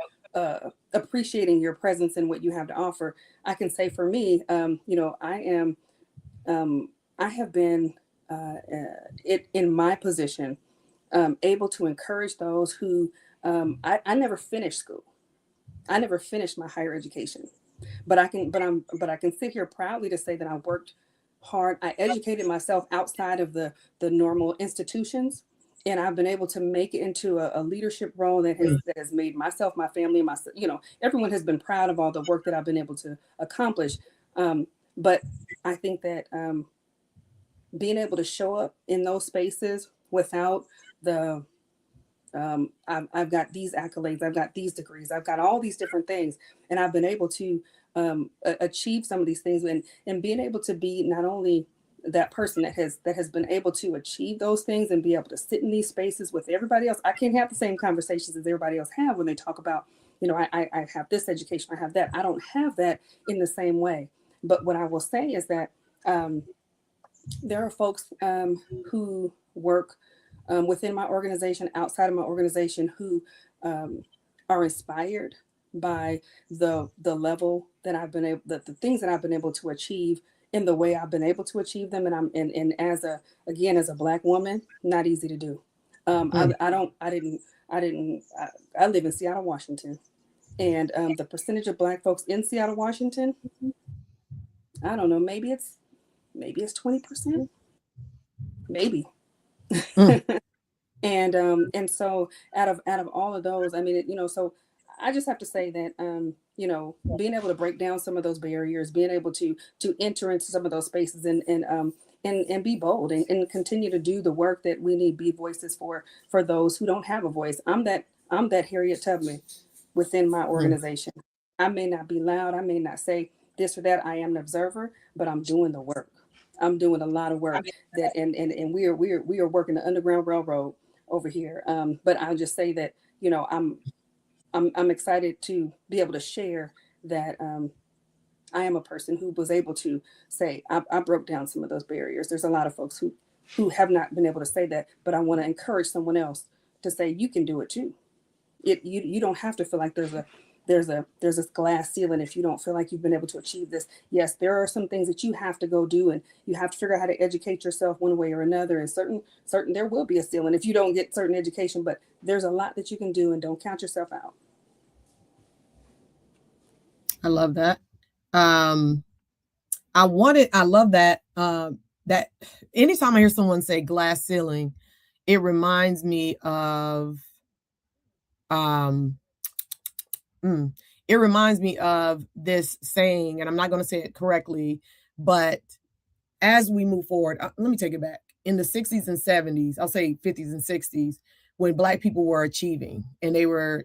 Speaker 5: appreciating your presence and what you have to offer. I can say for me, I have been in my position, able to encourage those who, I never finished school. I never finished my higher education, but I can sit here proudly to say that I worked hard. I educated myself outside of the normal institutions, and I've been able to make it into a leadership role that has made myself, my family, everyone has been proud of all the work that I've been able to accomplish. But I think that being able to show up in those spaces without the I've got these accolades, I've got these degrees, I've got all these different things, and I've been able to achieve some of these things, and being able to be not only that person that has been able to achieve those things and be able to sit in these spaces with everybody else. I can't have the same conversations as everybody else have when they talk about, I have this education, I have that. I don't have that in the same way. But what I will say is that there are folks who work within my organization, outside of my organization, who are inspired by the level that I've been able, the things that I've been able to achieve in the way I've been able to achieve them. And as a Black woman, not easy to do. I live in Seattle, Washington, and the percentage of Black folks in Seattle, Washington, I don't know, maybe it's 20%, maybe. And so out of all of those, I mean, so I just have to say that, being able to break down some of those barriers, being able to enter into some of those spaces and be bold and continue to do the work that we need, be voices for those who don't have a voice. I'm that Harriet Tubman within my organization. I may not be loud, I may not say this or that. I am an observer, but I'm doing the work. I'm doing a lot of work that, and we are working the Underground Railroad over here. But I'll just say that, I'm excited to be able to share that I am a person who was able to say, I broke down some of those barriers. There's a lot of folks who have not been able to say that, but I want to encourage someone else to say, you can do it too. You don't have to feel like there's this glass ceiling if you don't feel like you've been able to achieve this. Yes, there are some things that you have to go do, and you have to figure out how to educate yourself one way or another. And certain there will be a ceiling if you don't get certain education, but there's a lot that you can do, and don't count yourself out.
Speaker 1: I love that. I love that. That anytime I hear someone say glass ceiling, it reminds me of this saying, and I'm not going to say it correctly, but as we move forward, let me take it back. In the 60s and 70s, I'll say 50s and 60s, when Black people were achieving and they were,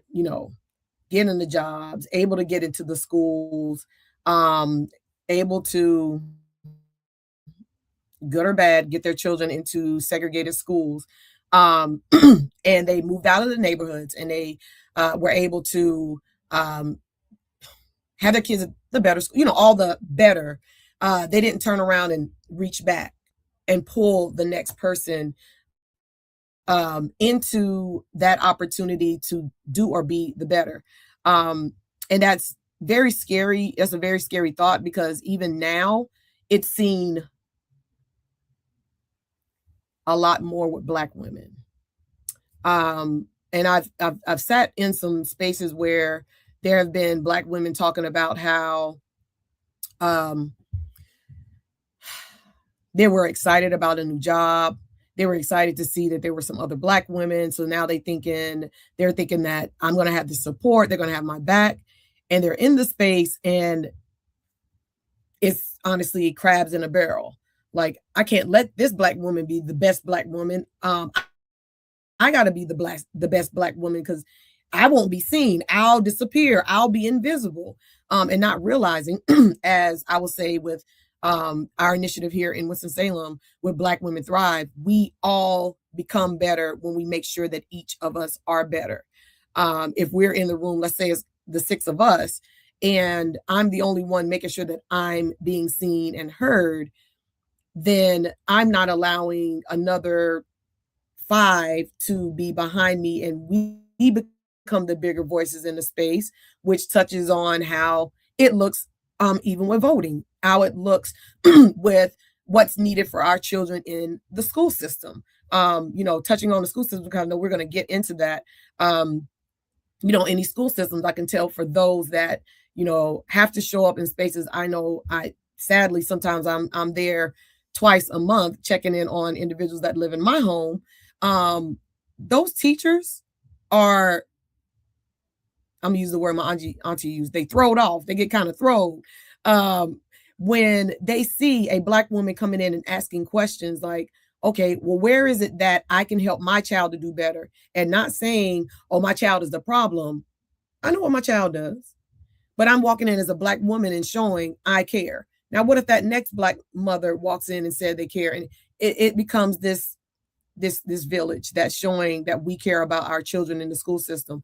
Speaker 1: getting the jobs, able to get into the schools, able to, good or bad, get their children into segregated schools. And they moved out of the neighborhoods, and they were able to have their kids at the better school, all the better. They didn't turn around and reach back and pull the next person into that opportunity to do or be the better. And that's very scary. It's a very scary thought, because even now it's seen a lot more with Black women. And I've sat in some spaces where there have been Black women talking about how they were excited about a new job. They were excited to see that there were some other Black women. So now they're thinking that I'm going to have the support. They're going to have my back. And they're in the space, and it's honestly crabs in a barrel. Like, I can't let this Black woman be the best Black woman. I got to be the best Black woman, because I won't be seen. I'll disappear. I'll be invisible. And not realizing, as I will say with our initiative here in Winston-Salem with Black Women Thrive, we all become better when we make sure that each of us are better. If we're in the room, let's say it's the 6 of us, and I'm the only one making sure that I'm being seen and heard, then I'm not allowing another 5 to be behind me, and we become the bigger voices in the space, which touches on how it looks, even with voting, how it looks with what's needed for our children in the school system. Touching on the school system, because I know we're going to get into that. Any school systems, I can tell for those that, have to show up in spaces. I know sadly, sometimes I'm there twice a month checking in on individuals that live in my home. Those teachers are, I'm gonna use the word my auntie used, they throw it off. They get kind of thrown when they see a Black woman coming in and asking questions like, okay, well, where is it that I can help my child to do better? And not saying, oh, my child is the problem. I know what my child does, but I'm walking in as a Black woman and showing I care. Now, what if that next Black mother walks in and said they care? And it becomes this village that's showing that we care about our children in the school system.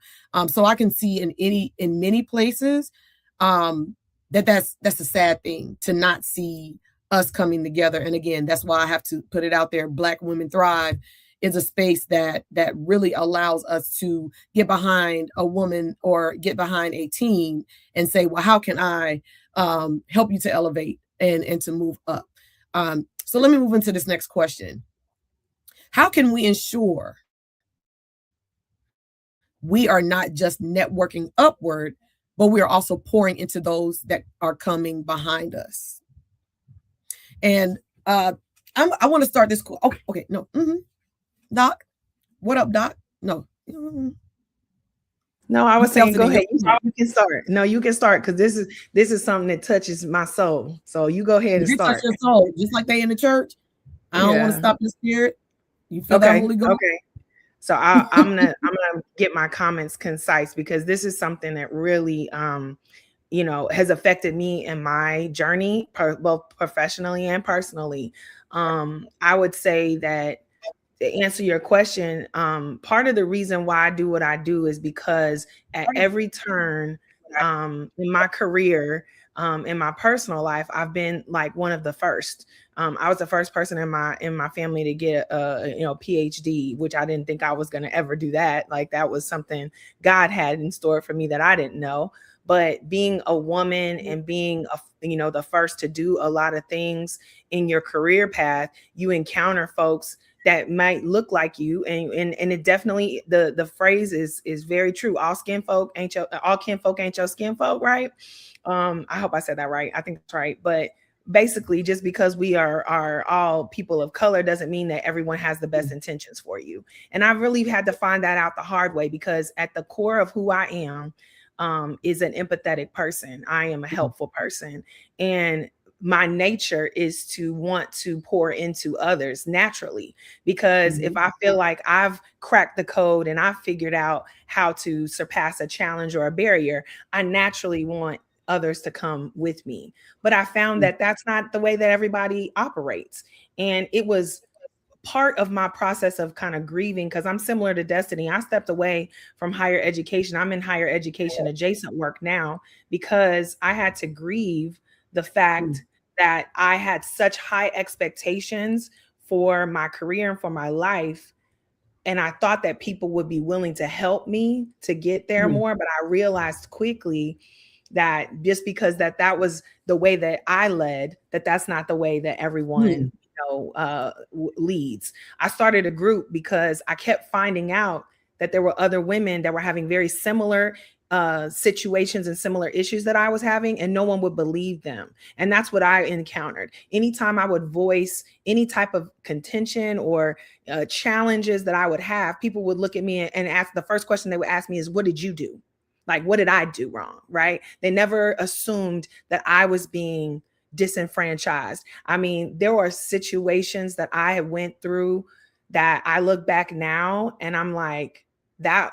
Speaker 1: So I can see in many places that's a sad thing to not see us coming together. And again, that's why I have to put it out there. Black Women Thrive is a space that really allows us to get behind a woman or get behind a team and say, well, how can I help you to elevate and to move up? So let me move into this next question. How can we ensure we are not just networking upward, but we are also pouring into those that are coming behind us? And I want to start this. Okay, no. Doc, what up, Doc? No.
Speaker 2: No, I was saying, go ahead. You can start. No, you can start, because this is something that touches my soul. So you go ahead and start.
Speaker 1: Touch your soul, just like they in the church. I don't want to stop the spirit. You feel that Holy Ghost?
Speaker 2: Okay. So I'm gonna get my comments concise, because this is something that really has affected me in my journey, both professionally and personally. I would say that, to answer your question, part of the reason why I do what I do is because at every turn in my career, in my personal life, I've been like one of the first. I was the first person in my family to get a PhD, which I didn't think I was going to ever do that. Like, that was something God had in store for me that I didn't know. But being a woman and being the first to do a lot of things in your career path, you encounter folks that might look like you, and it definitely, the phrase is very true. All kinfolk ain't your skinfolk, right? I hope I said that right. I think that's right. But basically, just because we are all people of color doesn't mean that everyone has the best intentions for you. And I really had to find that out the hard way, because at the core of who I am is an empathetic person. I am a helpful person. And my nature is to want to pour into others naturally, because if I feel like I've cracked the code and I've figured out how to surpass a challenge or a barrier, I naturally want others to come with me. But I found that that's not the way that everybody operates. And it was part of my process of kind of grieving, because I'm similar to Destiny. I stepped away from higher education. I'm in higher education adjacent work now because I had to grieve the fact that I had such high expectations for my career and for my life. And I thought that people would be willing to help me to get there more. But I realized quickly that just because that was the way that I led, that's not the way that everyone leads. I started a group because I kept finding out that there were other women that were having very similar situations and similar issues that I was having, and no one would believe them. And that's what I encountered. Anytime I would voice any type of contention or challenges that I would have, people would look at me and ask, the first question they would ask me is, what did you do? Like, what did I do wrong? Right? They never assumed that I was being disenfranchised. I mean, there were situations that I went through that I look back now and I'm like, I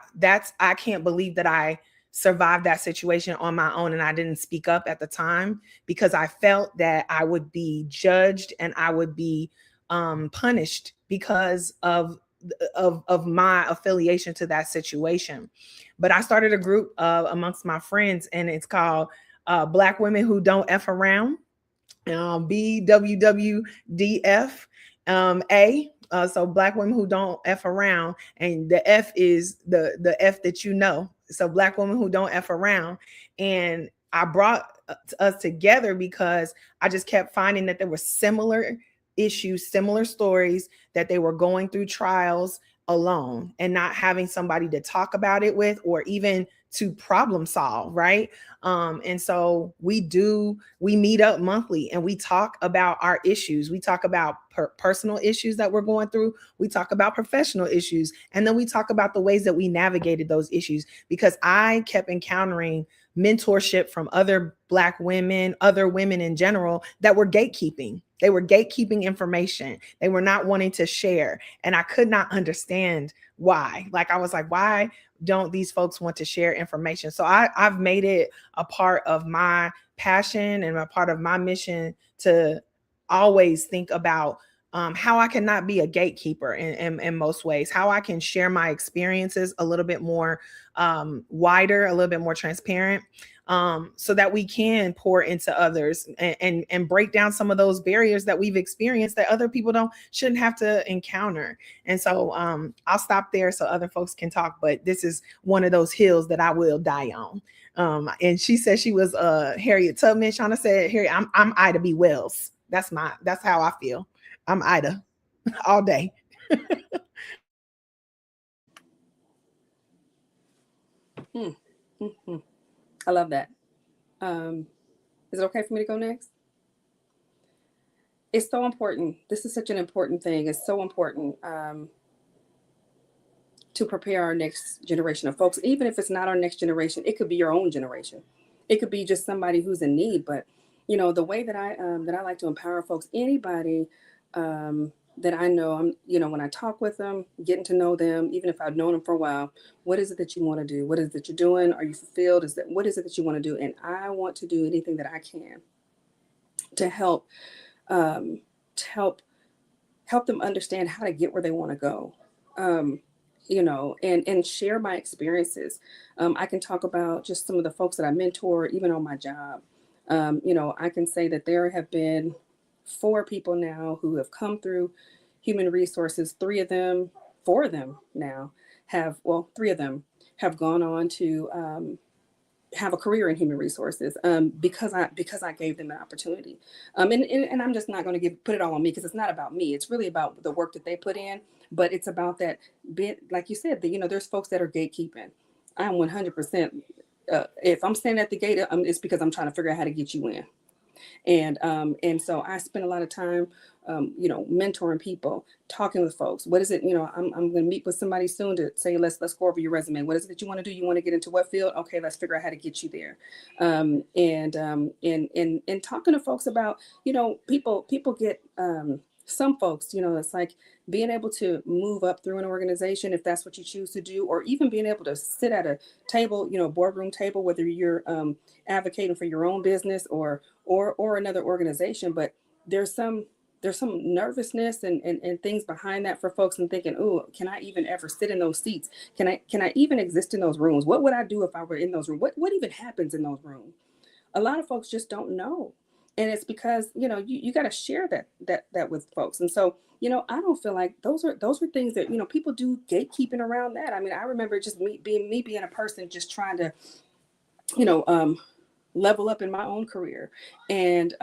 Speaker 2: can't believe that I survived that situation on my own and I didn't speak up at the time, because I felt that I would be judged and I would be punished because of my affiliation to that situation. But I started a group amongst my friends, and it's called Black Women Who Don't F Around. BWWDF A. So Black Women Who Don't F Around, and the F is the F that you know. So Black Women Who Don't F Around. And I brought us together because I just kept finding that there were similar issues, similar stories, that they were going through trials alone and not having somebody to talk about it with or even to problem solve, right? And so we meet up monthly and we talk about our issues. We talk about personal issues that we're going through. We talk about professional issues. And then we talk about the ways that we navigated those issues, because I kept encountering mentorship from other Black women, other women in general, that were gatekeeping. They were gatekeeping information. They were not wanting to share. And I could not understand why. Like, I was like, why don't these folks want to share information? So I've made it a part of my passion and a part of my mission to always think about how I can not be a gatekeeper in most ways, how I can share my experiences a little bit more wider, a little bit more transparent, so that we can pour into others and break down some of those barriers that we've experienced that other people shouldn't have to encounter. And so I'll stop there so other folks can talk, but this is one of those hills that I will die on. And she said she was Harriet Tubman. Shauna said, Harriet, I'm Ida B. Wells. That's how I feel. I'm Ida all day.
Speaker 5: I love that. Is it okay for me to go next? It's so important. This is such an important thing. It's so important to prepare our next generation of folks. Even if it's not our next generation, it could be your own generation. It could be just somebody who's in need. But the way that I like to empower folks, anybody that I know, when I talk with them, getting to know them, even if I've known them for a while, what is it that you want to do? What is it that you're doing? Are you fulfilled? What is it that you want to do? And I want to do anything that I can to help them understand how to get where they want to go. And share my experiences. I can talk about just some of the folks that I mentor, even on my job. I can say that there have been 4 people now who have come through human resources. 4 of them now three of them have gone on to have a career in human resources because I gave them the opportunity. And I'm just not going to put it all on me, because it's not about me. It's really about the work that they put in. But it's about that bit, like you said, that there's folks that are gatekeeping. I'm 100%. If I'm standing at the gate, it's because I'm trying to figure out how to get you in. And so I spend a lot of time, mentoring people, talking with folks. What is it? I'm going to meet with somebody soon to say, let's go over your resume. What is it that you want to do? You want to get into what field? Okay, let's figure out how to get you there. And talking to folks about, people get, some folks, it's like being able to move up through an organization, if that's what you choose to do, or even being able to sit at a table, boardroom table, whether you're advocating for your own business or another organization. But there's some nervousness and things behind that for folks, and thinking, oh, can I even ever sit in those seats? Can I even exist in those rooms? What would I do if I were in those rooms? What even happens in those rooms? A lot of folks just don't know. And it's because, you got to share that with folks. And so, I don't feel like those were things that, people do gatekeeping around that. I mean, I remember just me being a person just trying to, level up in my own career, and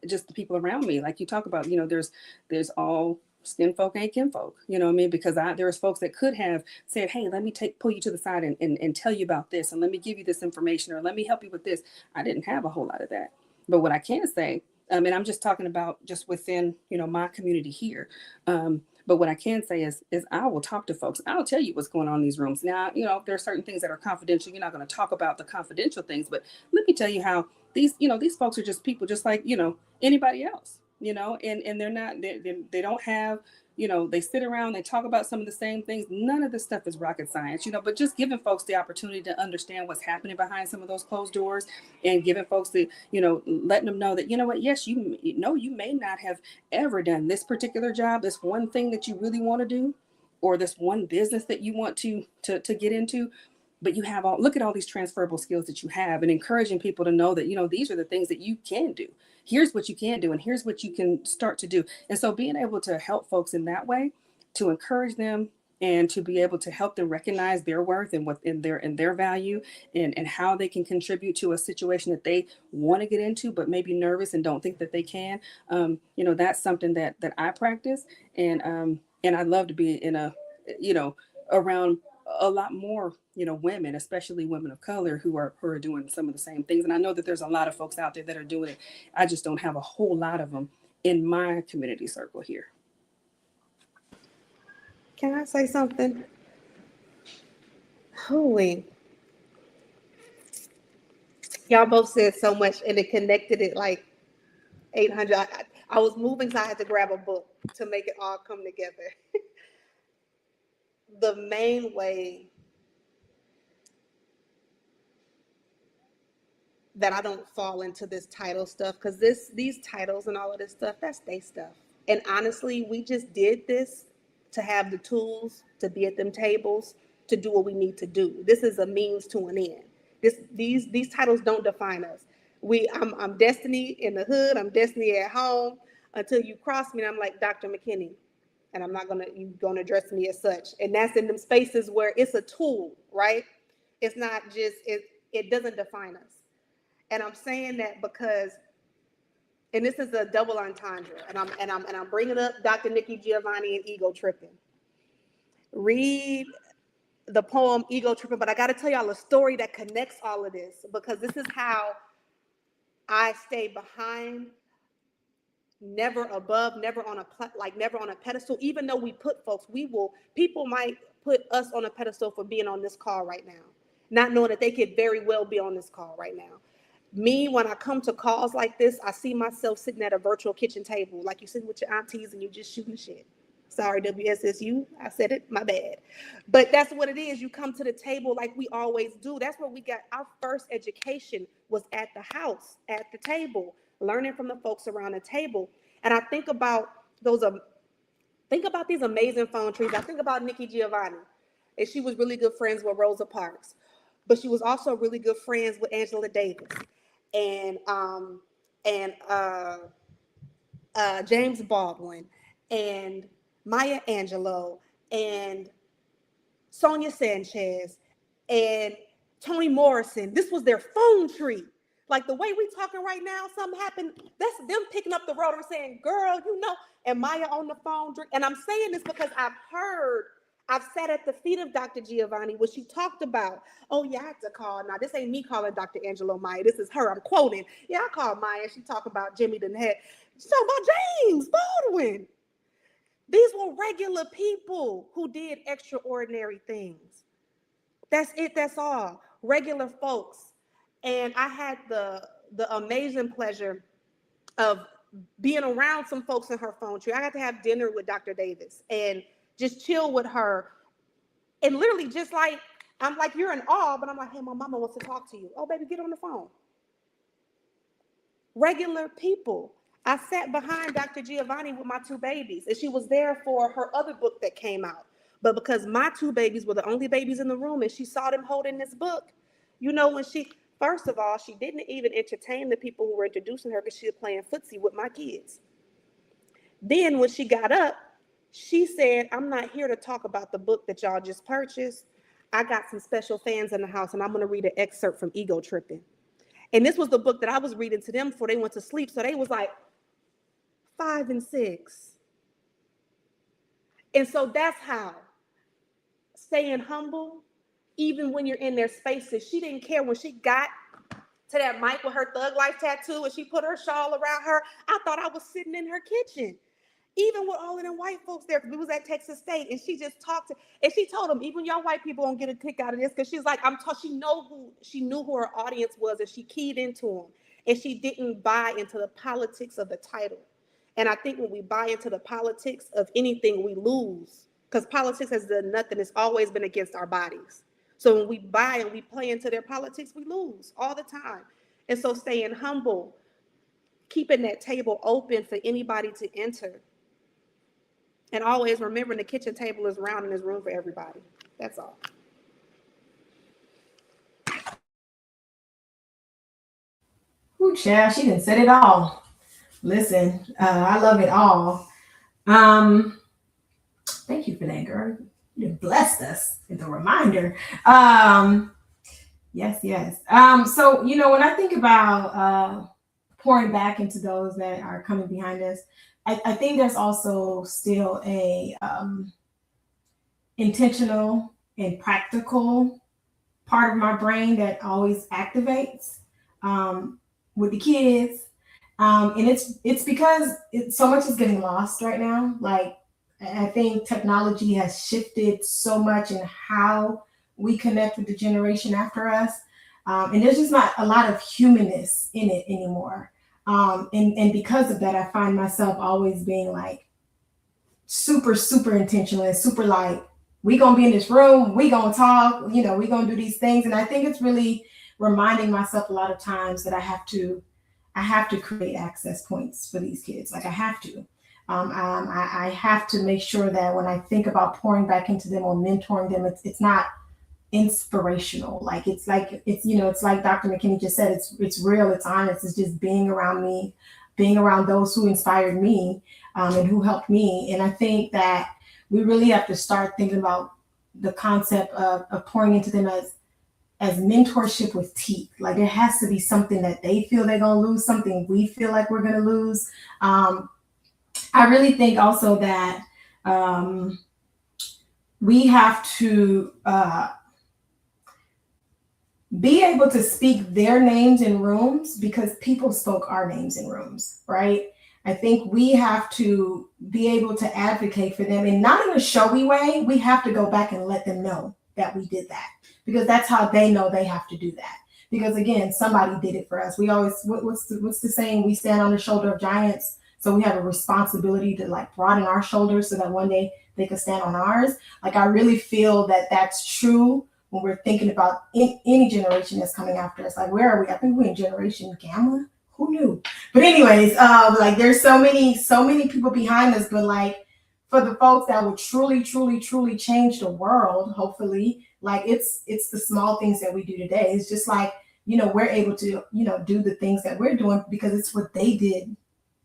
Speaker 5: just the people around me. Like you talk about, there's all skin folk ain't kin folk, you know what I mean? Because there was folks that could have said, hey, let me pull you to the side and tell you about this, and let me give you this information, or let me help you with this. I didn't have a whole lot of that. But what I can say, and I'm just talking about just within, my community here. But what I can say is I will talk to folks. I'll tell you what's going on in these rooms. Now, there are certain things that are confidential. You're not going to talk about the confidential things, but let me tell you how these folks are just people, just like, anybody else, and they're not, they don't have, they sit around, they talk about some of the same things. None of this stuff is rocket science, but just giving folks the opportunity to understand what's happening behind some of those closed doors, and giving folks the, letting them know that, yes, you may not have ever done this particular job, this one thing that you really want to do, or this one business that you want to get into. But you have look at all these transferable skills that you have, and encouraging people to know that, these are the things that you can do. Here's what you can do, and here's what you can start to do. And so being able to help folks in that way, to encourage them, and to be able to help them recognize their worth and what in their value, and how they can contribute to a situation that they want to get into, but maybe nervous and don't think that they can. That's something that I practice. And I'd love to be in a, around a lot more, women, especially women of color, who are doing some of the same things. And I know that there's a lot of folks out there that are doing it. I just don't have a whole lot of them in my community circle here.
Speaker 6: Can I say something? Holy. Y'all both said so much, and it connected it like 800. I was moving, so I had to grab a book to make it all come together. The main way that I don't fall into this title stuff, because these titles and all of this stuff, that's they stuff. And honestly, we just did this to have the tools to be at them tables, to do what we need to do. This is a means to an end. These titles don't define us. I'm Destiny in the hood. I'm Destiny at home, until you cross me and I'm like Dr. McKinney, and you're gonna address me as such. And that's in them spaces where it's a tool, right? It's not just it doesn't define us. And I'm saying that because, and this is a double entendre, and I'm bringing up Dr. Nikki Giovanni and Ego Tripping. Read the poem Ego Tripping, but I got to tell y'all a story that connects all of this, because this is how I stay behind, never above, never on a pedestal. Even though we put folks, people might put us on a pedestal for being on this call right now, not knowing that they could very well be on this call right now. Me, when I come to calls like this, I see myself sitting at a virtual kitchen table, like you're sitting with your aunties and you're just shooting shit. Sorry, WSSU, I said it, my bad. But that's what it is. You come to the table like we always do. That's where we got our first education, was at the house, at the table, learning from the folks around the table. And I think about these amazing phone trees. I think about Nikki Giovanni, and she was really good friends with Rosa Parks, but she was also really good friends with Angela Davis and James Baldwin and Maya Angelou and Sonia Sanchez and Toni Morrison. This was their phone tree. Like the way we talking right now, something happened. That's them picking up the road and saying, girl, and Maya on the phone. And I'm saying this because I've I've sat at the feet of Dr. Giovanni when she talked about, oh yeah, I have to call. Now this ain't me calling Dr. Angelo Maya. This is her. I'm quoting. Yeah, I called Maya. She talked about Jimmy the Head. She talked about James Baldwin. These were regular people who did extraordinary things. That's it. That's all. Regular folks. And I had the amazing pleasure of being around some folks in her phone tree. I got to have dinner with Dr. Davis and just chill with her. And literally just like, I'm like, you're in awe, but I'm like, hey, my mama wants to talk to you. Oh, baby, get on the phone. Regular people. I sat behind Dr. Giovanni with my 2 babies, and she was there for her other book that came out. But because my 2 babies were the only babies in the room and she saw them holding this book, you know, when she, first of all, she didn't even entertain the people who were introducing her because she was playing footsie with my kids. Then when she got up, she said, I'm not here to talk about the book that y'all just purchased. I got some special fans in the house, and I'm going to read an excerpt from Ego Tripping. And this was the book that I was reading to them before they went to sleep. So they was like 5 and 6. And so that's how staying humble, even when you're in their spaces. She didn't care when she got to that mic with her Thug Life tattoo and she put her shawl around her. I thought I was sitting in her kitchen. Even with all of them white folks there, we was at Texas State, and she just talked to, and she told them, even y'all white people won't get a kick out of this, because she's like, she knew who her audience was, and she keyed into them, and she didn't buy into the politics of the title. And I think when we buy into the politics of anything, we lose, because politics has done nothing. It's always been against our bodies. So when we buy and we play into their politics, we lose all the time. And so staying humble, keeping that table open for anybody to enter. And always remembering the kitchen table is round and there's room for everybody. That's all.
Speaker 4: Ooh, child, she didn't said it all. Listen, I love it all. Thank you for that, girl. You blessed us with a reminder. Yes. So, you know, when I think about pouring back into those that are coming behind us, I think there's also still a intentional and practical part of my brain that always activates with the kids. And it's because so much is getting lost right now. Like, I think technology has shifted so much in how we connect with the generation after us. And there's just not a lot of humanness in it anymore. And because of that, I find myself always being like super, super intentional and super like, we gonna be in this room, we gonna talk, you know, we gonna do these things. And I think it's really reminding myself a lot of times that I have to create access points for these kids. Like I have to. I have to make sure that when I think about pouring back into them or mentoring them, it's not inspirational. It's like Dr. McKinney just said, it's real, it's honest, it's just being around me, being around those who inspired me and who helped me. And I think that we really have to start thinking about the concept of pouring into them as mentorship with teeth. Like there has to be something that they feel they're gonna lose, something we feel like we're gonna lose. I really think also that we have to be able to speak their names in rooms because people spoke our names in rooms, right? I think we have to be able to advocate for them, and not in a showy way. We have to go back and let them know that we did that, because that's how they know they have to do that. Because again, somebody did it for us. We always, what's the saying? We stand on the shoulder of giants. So we have a responsibility to like broaden our shoulders so that one day they can stand on ours. Like I really feel that that's true when we're thinking about any generation that's coming after us. Like, where are we? I think we're in generation Gamma. Who knew? But anyways, like there's so many people behind us, but like for the folks that will truly, truly, truly change the world, hopefully, like it's the small things that we do today. It's just like, you know, we're able to, you know, do the things that we're doing because it's what they did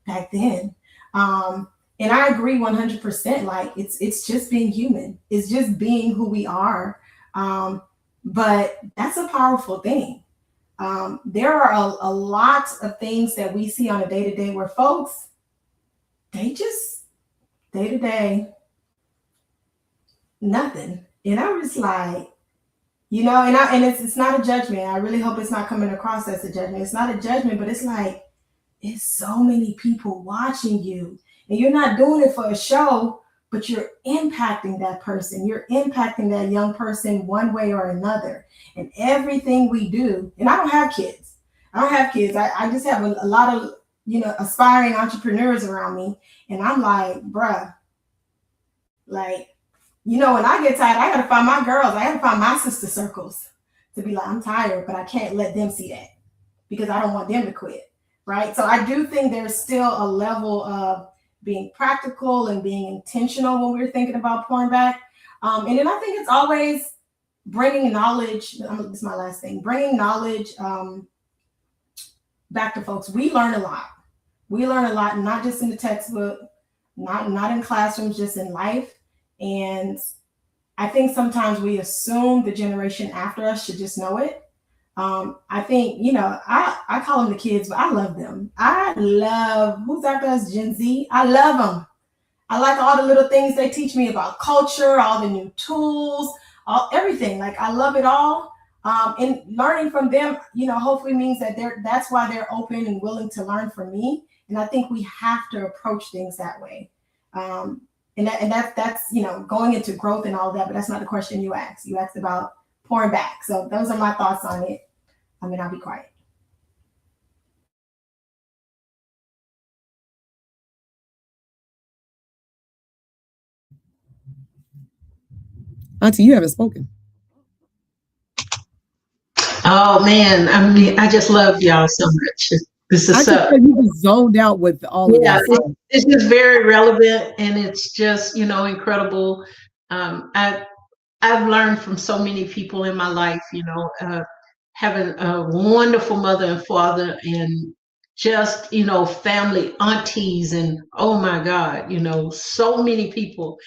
Speaker 4: back then. And I agree 100%. Like it's just being human. It's just being who we are. But that's a powerful thing. There are a lot of things that we see on a day-to-day where folks, they just day-to-day, nothing. And I was like, you know, and it's not a judgment. I really hope it's not coming across as a judgment. It's not a judgment, but it's like, it's so many people watching you, and you're not doing it for a show, but you're impacting that person. You're impacting that young person one way or another. And everything we do, and I don't have kids. I just have a lot of, you know, aspiring entrepreneurs around me. And I'm like, bruh, like, you know, when I get tired, I gotta find my girls. I gotta find my sister circles to be like, I'm tired, but I can't let them see that because I don't want them to quit. Right. So I do think there's still a level of being practical and being intentional when we're thinking about pouring back. And then I think it's always bringing knowledge. This is my last thing, bringing knowledge back to folks. We learn a lot. We learn a lot, not just in the textbook, not in classrooms, just in life. And I think sometimes we assume the generation after us should just know it. I think, you know, I call them the kids, but I love them. I love, who's after us, Gen Z? I love them. I like all the little things they teach me about culture, all the new tools, everything. Like, I love it all. And learning from them, you know, hopefully means that that's why they're open and willing to learn from me. And I think we have to approach things that way. And that's, you know, going into growth and all that, but that's not the question you asked. You asked about pouring back. So those are my thoughts on it. I mean, I'll be quiet.
Speaker 1: Auntie, you haven't spoken.
Speaker 3: Oh man, I mean, I just love y'all so much. This is so.
Speaker 1: You were zoned out with all of this.
Speaker 3: It's just very relevant, and it's just, you know, incredible. I've learned from so many people in my life, you know, having a wonderful mother and father, and just, you know, family, aunties, and oh my God, you know, so many people.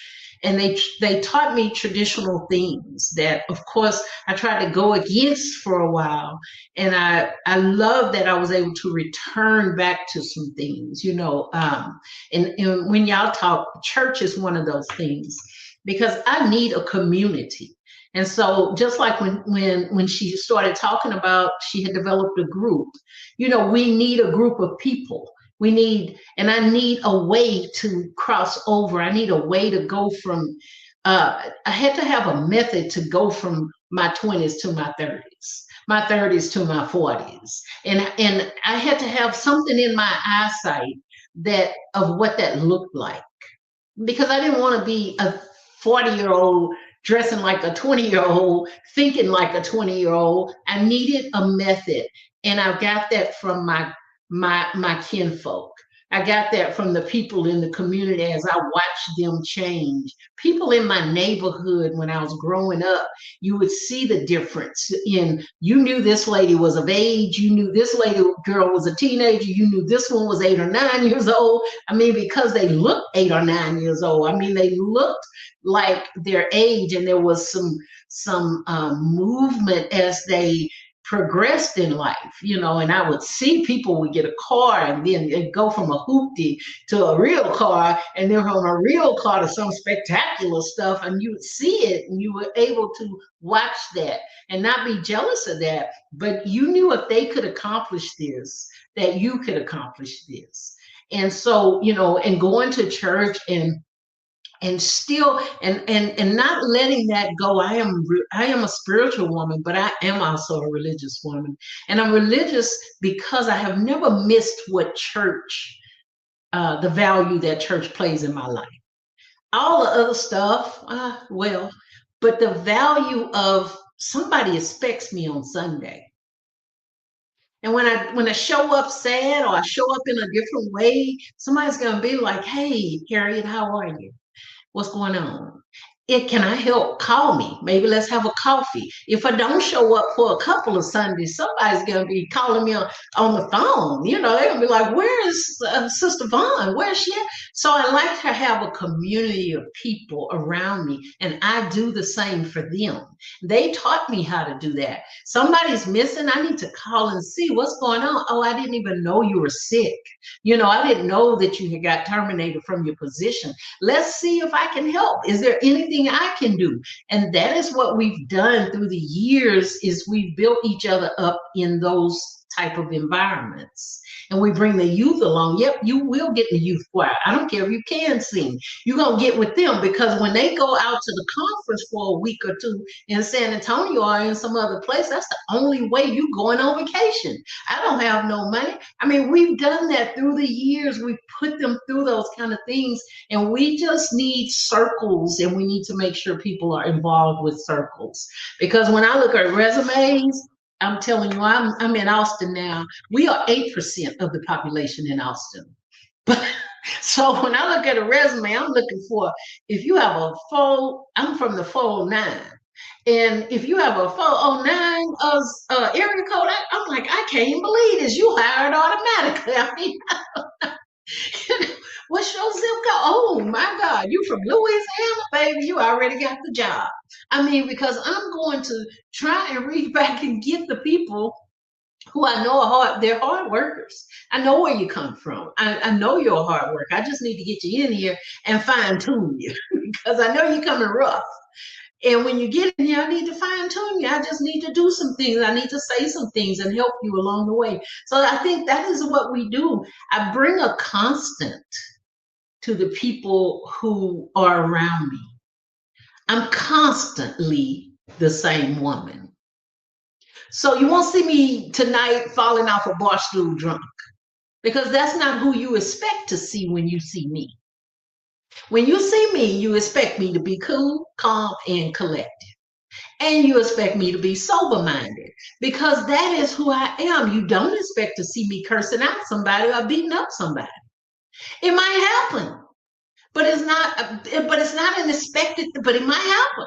Speaker 3: And they taught me traditional things that, of course, I tried to go against for a while. And I love that I was able to return back to some things, you know. And when y'all talk, church is one of those things, because I need a community. And so just like when she started talking about she had developed a group, you know, we need a group of people. And I need a way to cross over. I need a way to go from, I had to have a method to go from my 20s to my 30s to my 40s. And I had to have something in my eyesight that of what that looked like, because I didn't want to be a 40-year-old dressing like a 20-year-old, thinking like a 20-year-old. I needed a method, and I got that from my kinfolk. I got that from the people in the community as I watched them change. People in my neighborhood when I was growing up, you would see the difference in, you knew this lady was of age, you knew this girl was a teenager, you knew this one was 8 or 9 years old. I mean, because they looked 8 or 9 years old. I mean, they looked like their age, and there was some movement as they progressed in life, you know. And I would see people would get a car and then it'd go from a hoopty to a real car, and then from a real car to some spectacular stuff, and you would see it, and you were able to watch that and not be jealous of that, but you knew if they could accomplish this, that you could accomplish this. And so, you know, and going to church and still and not letting that go. I am a spiritual woman, but I am also a religious woman. And I'm religious because I have never missed what church, the value that church plays in my life. All the other stuff, well, but the value of somebody expects me on Sunday. And when I show up sad, or I show up in a different way, somebody's gonna be like, "Hey, Harriet, how are you? What's going on? Can I help? Call me. Maybe let's have a coffee." If I don't show up for a couple of Sundays, somebody's going to be calling me on the phone. You know, they're going to be like, "Where is Sister Vaughn? Where is she at?" So I like to have a community of people around me, and I do the same for them. They taught me how to do that. Somebody's missing, I need to call and see what's going on. "Oh, I didn't even know you were sick. You know, I didn't know that you had got terminated from your position. Let's see if I can help. Is there anything anything I can do. And that is what we've done through the years, is we've built each other up in those type of environments. And we bring the youth along. Yep, you will get in the youth choir. I don't care if you can sing. You're going to get with them, because when they go out to the conference for a week or two in San Antonio or in some other place, that's the only way you going on vacation. I don't have no money. I mean, we've done that through the years. We've put them through those kind of things, and we just need circles, and we need to make sure people are involved with circles. Because when I look at resumes, I'm telling you, I'm in Austin now. We are 8% of the population in Austin. So when I look at a resume, I'm looking for, if you have a I'm from the 409. And if you have a 409 area code, I'm like, I can't even believe this. You hired automatically. I mean, what's your zip code? Oh my God, you from Louisiana, baby. You already got the job. I mean, because I'm going to try and reach back and get the people who I know they're hard workers. I know where you come from. I know you're a hard worker. I just need to get you in here and fine tune you because I know you're coming rough. And when you get in here, I need to fine tune you. I just need to do some things. I need to say some things and help you along the way. So I think that is what we do. I bring a constant to the people who are around me. I'm constantly the same woman. So you won't see me tonight falling off a bar stool drunk, because that's not who you expect to see when you see me. When you see me, you expect me to be cool, calm, and collected. And you expect me to be sober-minded, because that is who I am. You don't expect to see me cursing out somebody or beating up somebody. It might happen, but it's not an expected, but it might happen.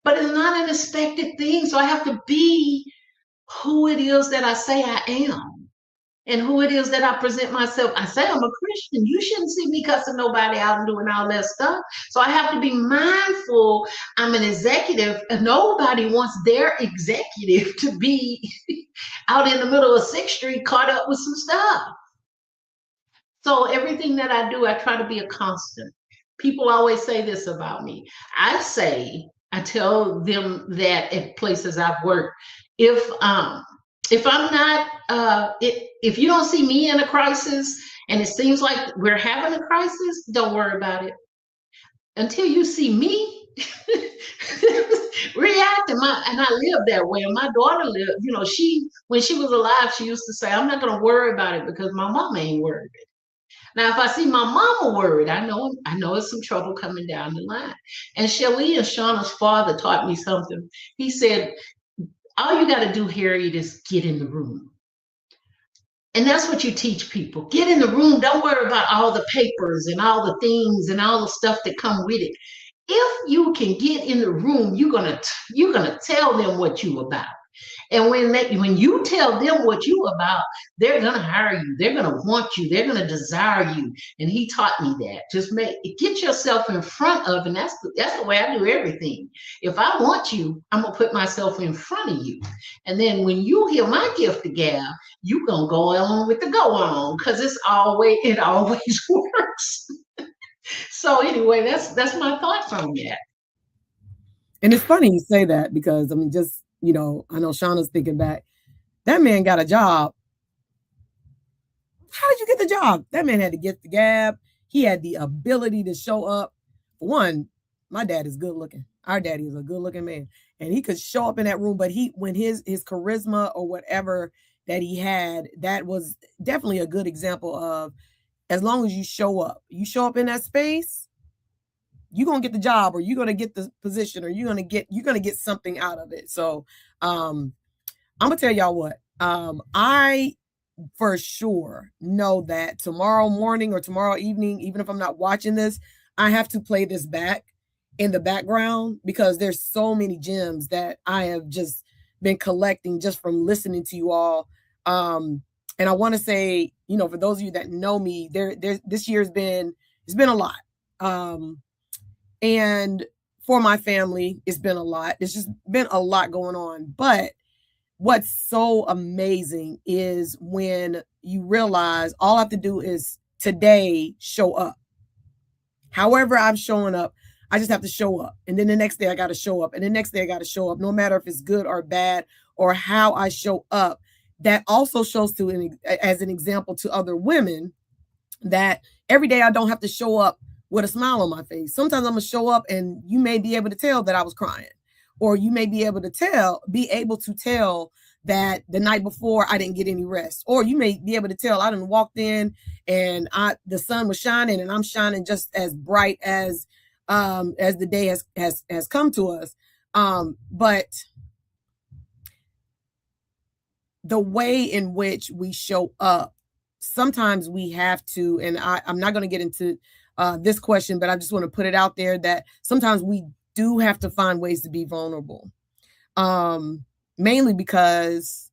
Speaker 3: But it's not an expected thing. So I have to be who it is that I say I am, and who it is that I present myself. I say I'm a Christian. You shouldn't see me cussing nobody out and doing all that stuff. So I have to be mindful. I'm an executive, and nobody wants their executive to be out in the middle of 6th Street caught up with some stuff. So everything that I do, I try to be a constant. People always say this about me. I tell them that at places I've worked, if I'm not, if you don't see me in a crisis and it seems like we're having a crisis, don't worry about it. Until you see me react, and I live that way. And my daughter lived, when she was alive, she used to say, I'm not gonna worry about it because my mama ain't worried. Now, if I see my mama worried, I know it's some trouble coming down the line. And Shelly and Shauna's father taught me something. He said, all you got to do, Harriet, is get in the room. And that's what you teach people. Get in the room. Don't worry about all the papers and all the things and all the stuff that come with it. If you can get in the room, you're gonna tell them what you about. And when you tell them what you about, they're gonna hire you. They're gonna want you. They're gonna desire you. And he taught me that. Just get yourself in front of, and that's the way I do everything. If I want you, I'm gonna put myself in front of you. And then when you hear my gift of gab, you gonna go on with the go on, because it always works. So anyway, that's my thoughts on that.
Speaker 1: And it's funny you say that, because I mean, just I know Shauna's thinking back. That man got a job. How did you get the job? That man had to get the gab. He had the ability to show up. One, my dad is good looking. Our daddy is a good looking man, and he could show up in that room. But when his charisma or whatever that he had, that was definitely a good example of, as long as you show up in that space, you're going to get the job, or you're going to get the position, or you're going to get something out of it. So I'm going to tell y'all what, I for sure know that tomorrow morning or tomorrow evening, even if I'm not watching this, I have to play this back in the background, because there's so many gems that I have just been collecting just from listening to you all. And I want to say, for those of you that know me, this year's it's been a lot. And for my family, it's been a lot. It's just been a lot going on. But what's so amazing is when you realize all I have to do is today show up. However I'm showing up, I just have to show up. And then the next day I got to show up. And the next day I got to show up, no matter if it's good or bad or how I show up. That also shows as an example to other women that every day I don't have to show up with a smile on my face. Sometimes I'm going to show up and you may be able to tell that I was crying, or you may be able to tell that the night before I didn't get any rest, or you may be able to tell I done walked in and the sun was shining and I'm shining just as bright as the day has come to us. But the way in which we show up, sometimes we have to, and I'm not going to get into this question, but I just want to put it out there that sometimes we do have to find ways to be vulnerable. Mainly because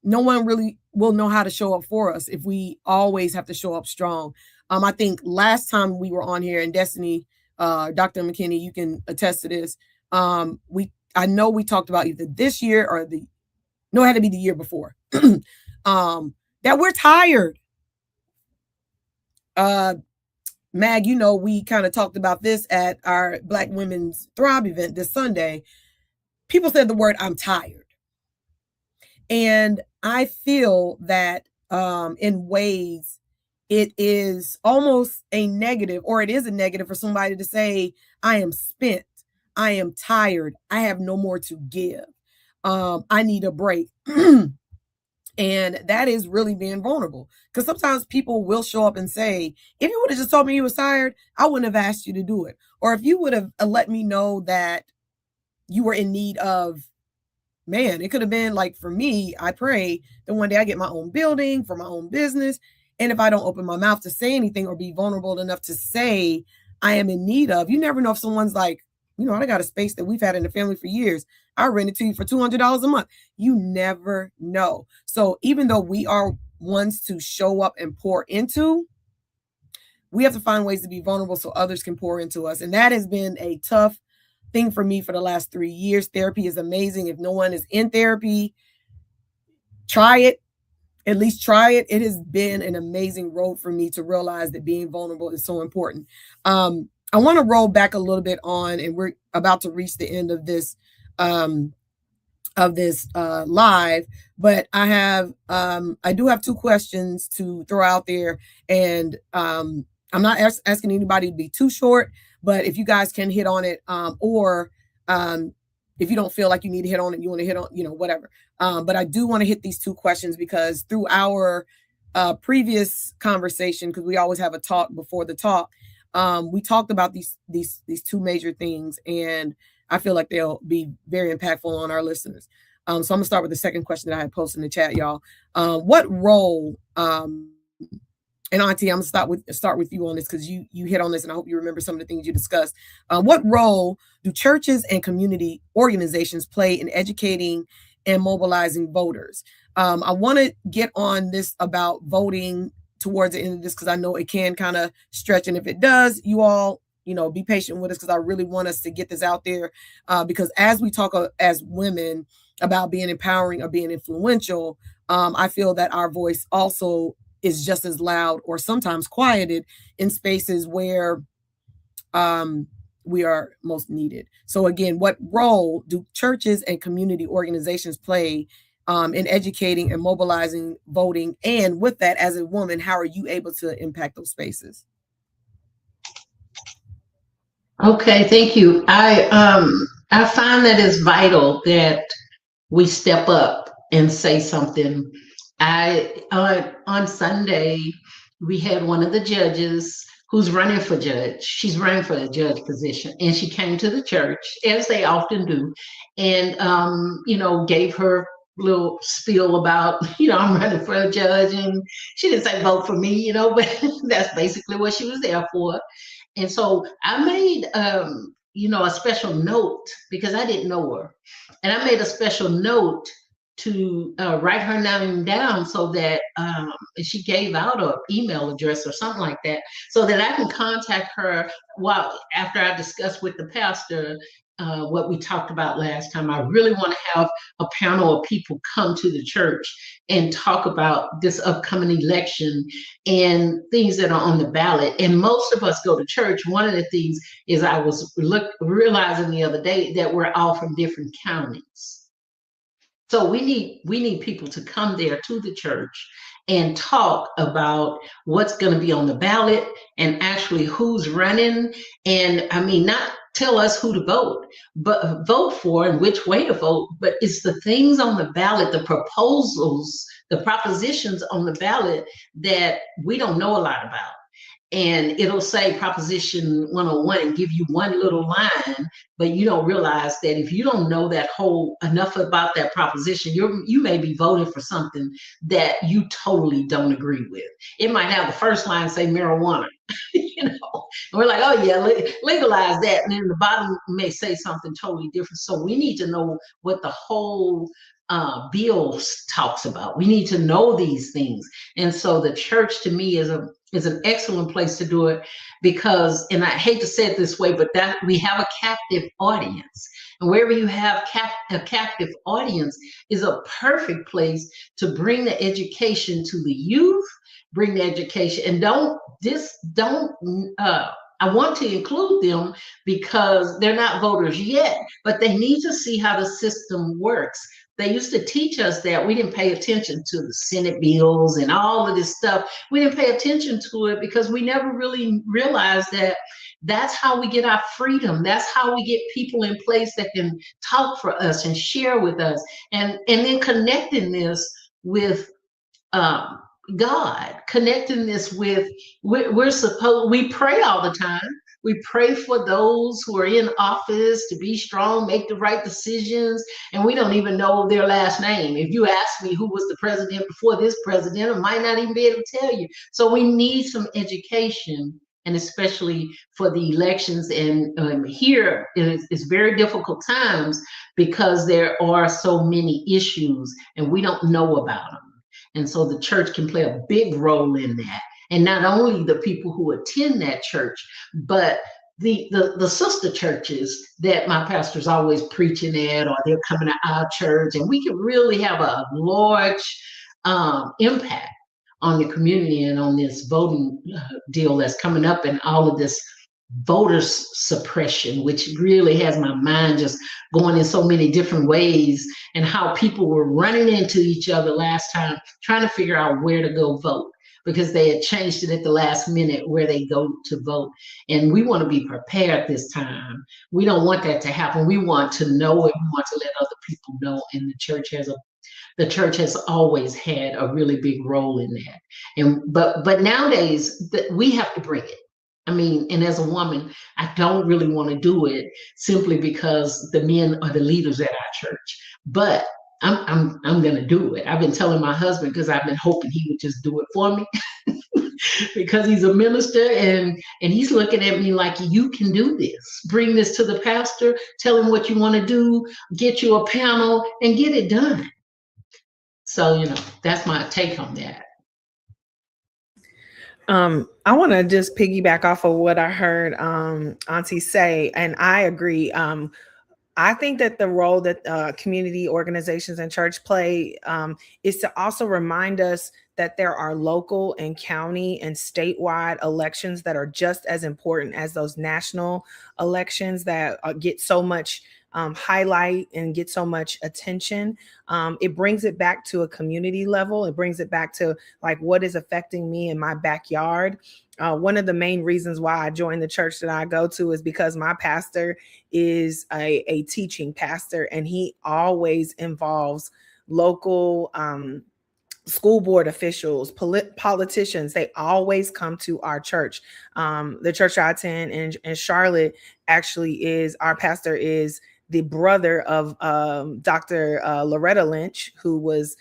Speaker 1: no one really will know how to show up for us if we always have to show up strong. I think last time we were on here, and Destiny, Dr. McKinney, you can attest to this. I know we talked about either this year or it had to be the year before, that we're tired. Mag, we kind of talked about this at our Black Women's Thrive event this Sunday. People said the word, I'm tired. And I feel that in ways it is almost a negative, or it is a negative for somebody to say, I am spent, I am tired, I have no more to give, I need a break. And that is really being vulnerable, because sometimes people will show up and say, if you would have just told me you was tired, I wouldn't have asked you to do it. Or if you would have let me know that you were in need of, man, it could have been like, for me, I pray that one day I get my own building for my own business. And if I don't open my mouth to say anything or be vulnerable enough to say I am in need of, you never know if someone's like, I got a space that we've had in the family for years. I rent it to you for $200 a month. You never know. So even though we are ones to show up and pour into, we have to find ways to be vulnerable so others can pour into us. And that has been a tough thing for me for the last 3 years. Therapy is amazing. If no one is in therapy, try it. At least try it. It has been an amazing road for me to realize that being vulnerable is so important. I want to roll back a little bit on, and we're about to reach the end of this live, but I do have 2 questions to throw out there, and I'm not asking anybody to be too short, but if you guys can hit on it, or if you don't feel like you need to hit on it, you want to hit on, whatever. But I do want to hit these 2 questions because through our previous conversation, because we always have a talk before the talk, we talked about these 2 major things, and I feel like they'll be very impactful on our listeners. So I'm gonna start with the second question that I had posted in the chat, y'all. What role, and Auntie, I'm gonna start with you on this because you hit on this, and I hope you remember some of the things you discussed. What role do churches and community organizations play in educating and mobilizing voters? I want to get on this about voting towards the end of this, because I know it can kind of stretch. And if it does, you all, be patient with us, because I really want us to get this out there. Because as we talk as women about being empowering or being influential, I feel that our voice also is just as loud or sometimes quieted in spaces where we are most needed. So again, what role do churches and community organizations play in educating and mobilizing voting? And with that, as a woman, how are you able to impact those spaces?
Speaker 3: Okay, thank you. I find that it's vital that we step up and say something. On Sunday, we had one of the judges who's running for judge. She's running for the judge position, and she came to the church, as they often do, and gave her little spiel about, I'm running for a judge, and she didn't say vote for me, but that's basically what she was there for. And so I made, a special note, because I didn't know her, and I made a special note to write her name down, so that she gave out an email address or something like that, so that I can contact her after I discuss with the pastor what we talked about last time. I really want to have a panel of people come to the church and talk about this upcoming election and things that are on the ballot. And most of us go to church. One of the things is I was realizing the other day that we're all from different counties. So we need people to come there to the church and talk about what's going to be on the ballot and actually who's running. And I mean, not tell us who to vote, but vote for and which way to vote. But it's the things on the ballot, the proposals, the propositions on the ballot that we don't know a lot about. And it'll say Proposition 101 and give you one little line, but you don't realize that if you don't know that whole enough about that proposition, you may be voting for something that you totally don't agree with. It might have the first line say marijuana, you know, and we're like, oh yeah, legalize that, and then the bottom may say something totally different. So we need to know what the whole bill talks about. We need to know these things, and so the church to me is an excellent place to do it, because, and I hate to say it this way, but that we have a captive audience, and wherever you have a captive audience is a perfect place to bring the education to the youth, bring the education, and I want to include them because they're not voters yet, but they need to see how the system works. They used to teach us that. We didn't pay attention to the Senate bills and all of this stuff. We didn't pay attention to it because we never really realized that that's how we get our freedom. That's how we get people in place that can talk for us and share with us. And then connecting this with God, connecting this with, we pray all the time. We pray for those who are in office to be strong, make the right decisions, and we don't even know their last name. If you ask me who was the president before this president, I might not even be able to tell you. So we need some education, and especially for the elections. And here it's very difficult times because there are so many issues and we don't know about them. And so the church can play a big role in that. And not only the people who attend that church, but the sister churches that my pastor's always preaching at, or they're coming to our church. And we can really have a large impact on the community and on this voting deal that's coming up, and all of this voter suppression, which really has my mind just going in so many different ways, and how people were running into each other last time trying to figure out where to go vote because they had changed it at the last minute where they go to vote. And we want to be prepared this time. We don't want that to happen. We want to know it. We want to let other people know. And the church has always had a really big role in that. And but nowadays we have to bring it. I mean, and as a woman, I don't really want to do it simply because the men are the leaders at our church. But I'm gonna do it. I've been telling my husband, because I've been hoping he would just do it for me. Because he's a minister, and he's looking at me like, you can do this. Bring this to the pastor, tell him what you want to do, get you a panel, and get it done. So, that's my take on that.
Speaker 2: I want to just piggyback off of what I heard Auntie say, and I agree. I think that the role that community organizations and church play is to also remind us that there are local and county and statewide elections that are just as important as those national elections that get so much highlight and get so much attention. It brings it back to a community level. It brings it back to like what is affecting me in my backyard. One of the main reasons why I joined the church that I go to is because my pastor is a teaching pastor, and he always involves local school board officials, politicians. They always come to our church. The church I attend in Charlotte actually is, our pastor is the brother of Dr. Loretta Lynch, who was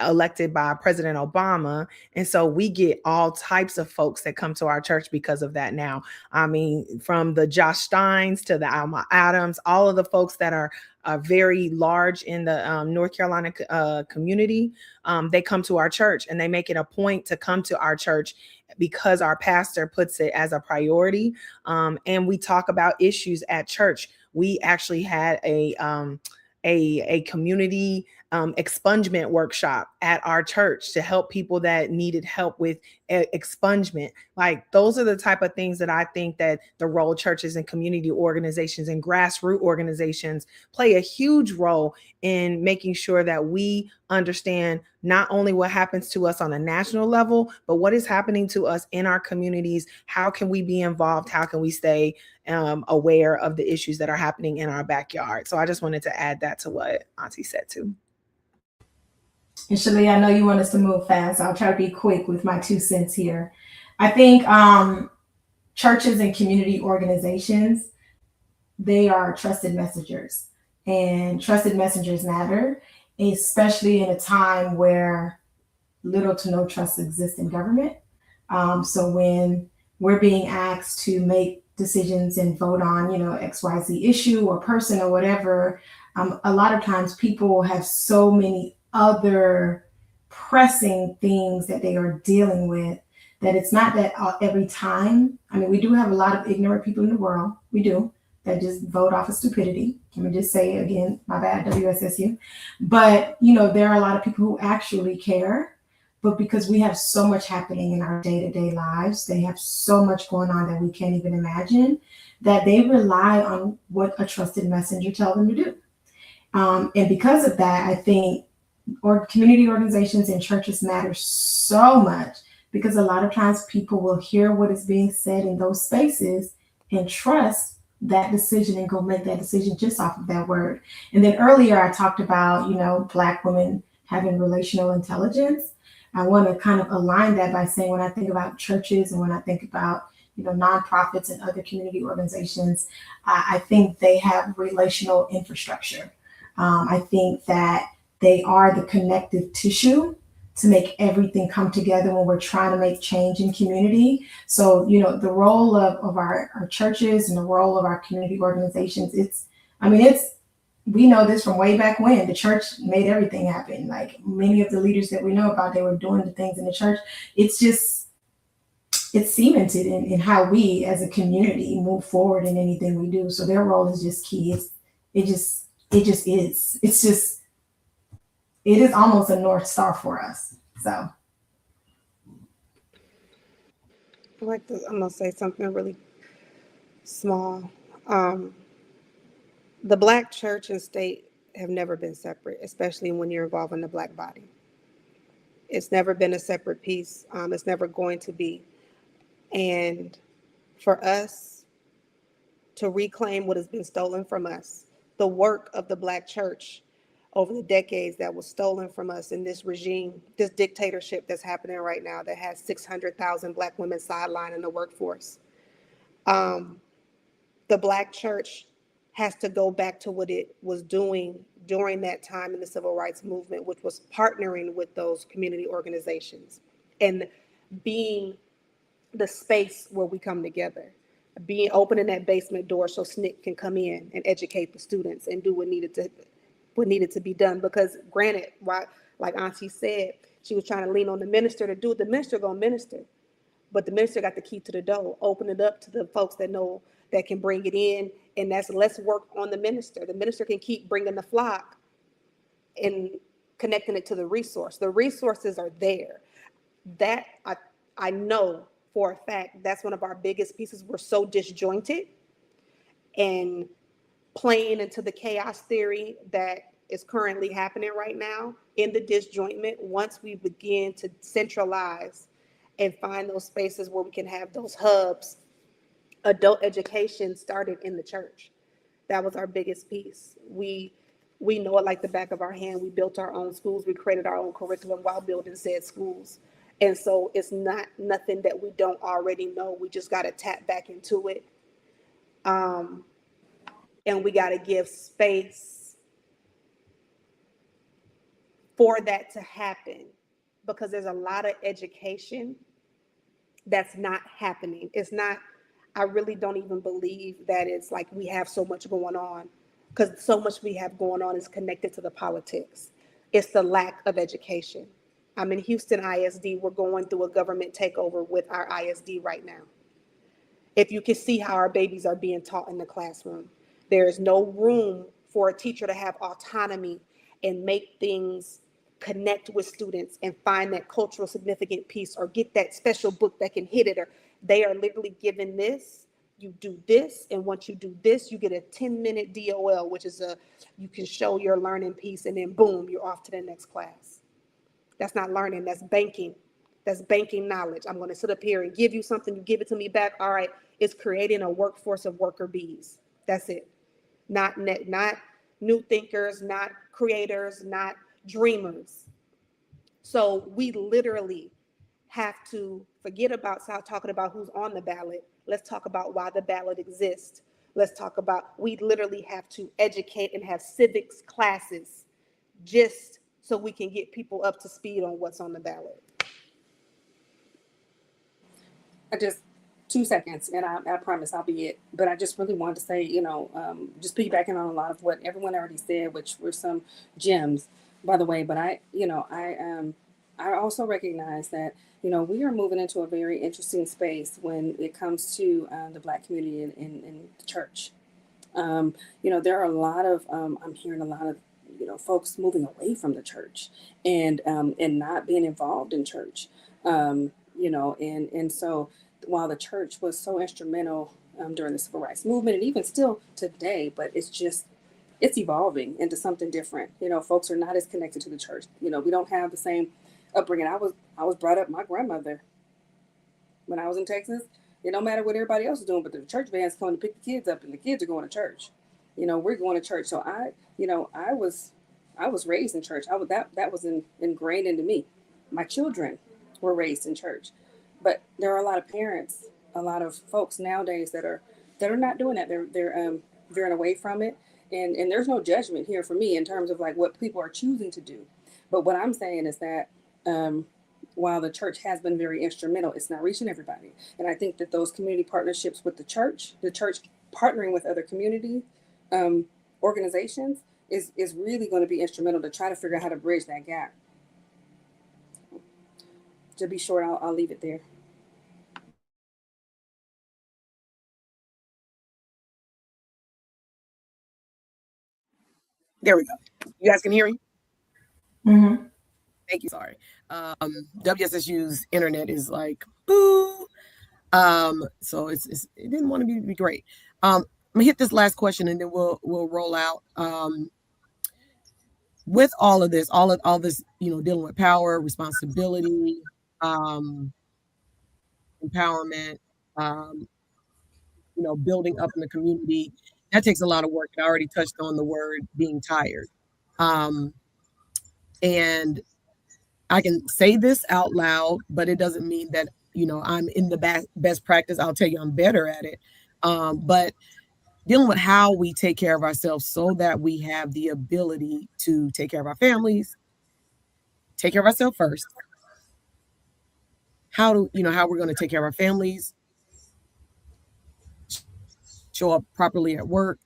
Speaker 2: elected by President Obama. And so we get all types of folks that come to our church because of that now. I mean, from the Josh Steins to the Alma Adams, all of the folks that are very large in the North Carolina community, they come to our church, and they make it a point to come to our church because our pastor puts it as a priority. And we talk about issues at church. we actually had a community expungement workshop at our church to help people that needed help with expungement. Like, those are the type of things that I think that the role churches and community organizations and grassroots organizations play a huge role in making sure that we understand not only what happens to us on a national level, but what is happening to us in our communities. How can we be involved? How can we stay aware of the issues that are happening in our backyard? So I just wanted to add that to what Auntie said too.
Speaker 4: And Shalee, I know you want us to move fast. So I'll try to be quick with my 2 cents here. I think churches and community organizations, they are trusted messengers, and trusted messengers matter, especially in a time where little to no trust exists in government. So when we're being asked to make decisions and vote on, XYZ issue or person or whatever, a lot of times people have so many other pressing things that they are dealing with that it's not that every time. I mean, we do have a lot of ignorant people in the world. We do, that just vote off of stupidity. Let me just say again, my bad, WSSU. But, there are a lot of people who actually care. But because we have so much happening in our day-to-day lives, they have so much going on that we can't even imagine, that they rely on what a trusted messenger tells them to do. And because of that, I think community organizations and churches matter so much, because a lot of times people will hear what is being said in those spaces and trust that decision and go make that decision just off of that word. And then earlier I talked about, Black women having relational intelligence. I want to kind of align that by saying, when I think about churches and when I think about, nonprofits and other community organizations, I think they have relational infrastructure. I think that they are the connective tissue to make everything come together when we're trying to make change in community. So, the role of our churches and the role of our community organizations, we know this from way back when. The church made everything happen. Like, many of the leaders that we know about, they were doing the things in the church. It's cemented in how we as a community move forward in anything we do. So their role is just key. It is almost a North Star for us. So
Speaker 6: I'm gonna say something really small. The Black church and state have never been separate, especially when you're involved in the Black body. It's never been a separate piece. It's never going to be. And for us to reclaim what has been stolen from us, the work of the Black church over the decades that was stolen from us in this regime, this dictatorship that's happening right now that has 600,000 Black women sidelined in the workforce. The Black church has to go back to what it was doing during that time in the civil rights movement, which was partnering with those community organizations and being the space where we come together, opening that basement door so SNCC can come in and educate the students and do what needed to be done. Because granted, right, like Auntie said, she was trying to lean on the minister to do it. The minister gonna minister, but the minister got the key to the door, open it up to the folks that know that can bring it in, and that's less work on the minister. The minister can keep bringing the flock and connecting it to the resource. The resources are there. That I know for a fact, that's one of our biggest pieces. We're so disjointed and playing into the chaos theory that is currently happening right now. In the disjointment, once we begin to centralize and find those spaces where we can have those hubs, adult education started in the church. That was our biggest piece. We know it like the back of our hand. We built our own schools. We created our own curriculum while building said schools. And so it's not nothing that we don't already know. We just got to tap back into it. And we got to give space for that to happen, because there's a lot of education that's not happening. It's not, I really don't even believe that it's like we have so much going on, because so much we have going on is connected to the politics. It's the lack of education. I'm in Houston ISD. We're going through a government takeover with our ISD right now. If you can see how our babies are being taught in the classroom, There's no room for a teacher to have autonomy and make things connect with students and find that cultural significant piece or get that special book that can hit it. Or they are literally given this, you do this, and once you do this, you get a 10-minute DOL, which is you can show your learning piece, and then boom, you're off to the next class. That's not learning, that's banking. That's banking knowledge. I'm going to sit up here and give you something, you give it to me back. All right, it's creating a workforce of worker bees. That's it. Not new thinkers, not creators, not dreamers. So we literally have to forget about talking about who's on the ballot. Let's talk about why the ballot exists. Let's talk about, we literally have to educate and have civics classes just so we can get people up to speed on what's on the ballot.
Speaker 5: Just 2 seconds, and I promise I'll be it. But I just really wanted to say, just piggybacking on a lot of what everyone already said, which were some gems, by the way. But I also recognize that, we are moving into a very interesting space when it comes to the Black community in the church. There are a lot of, I'm hearing a lot of, folks moving away from the church and not being involved in church, and so while the church was so instrumental during the civil rights movement and even still today, but it's evolving into something different. Folks are not as connected to the church. We don't have the same upbringing. I was brought up, my grandmother, when I was in Texas, it don't matter what everybody else is doing, but the church band's coming to pick the kids up and the kids are going to church. We're going to church. So I was raised in church. That was ingrained into me. My children were raised in church. But there are a lot of parents, a lot of folks nowadays that are not doing that. They're veering away from it, and there's no judgment here for me in terms of like what people are choosing to do. But what I'm saying is that while the church has been very instrumental, it's not reaching everybody. And I think that those community partnerships with the church partnering with other community organizations is really going to be instrumental to try to figure out how to bridge that gap. To be short, I'll leave it there.
Speaker 1: There we go. You guys can hear me?
Speaker 4: Mm-hmm.
Speaker 1: Thank you. Sorry. WSSU's internet is like, boo. So it didn't want to be great. I'm gonna hit this last question and then we'll roll out. With all of this, all this, dealing with power, responsibility, empowerment, building up in the community, that takes a lot of work. I already touched on the word being tired. And I can say this out loud, but it doesn't mean that, I'm in the best practice. I'll tell you I'm better at it. But dealing with how we take care of ourselves so that we have the ability to take care of our families, take care of ourselves first. How we're going to take care of our families, show up properly at work,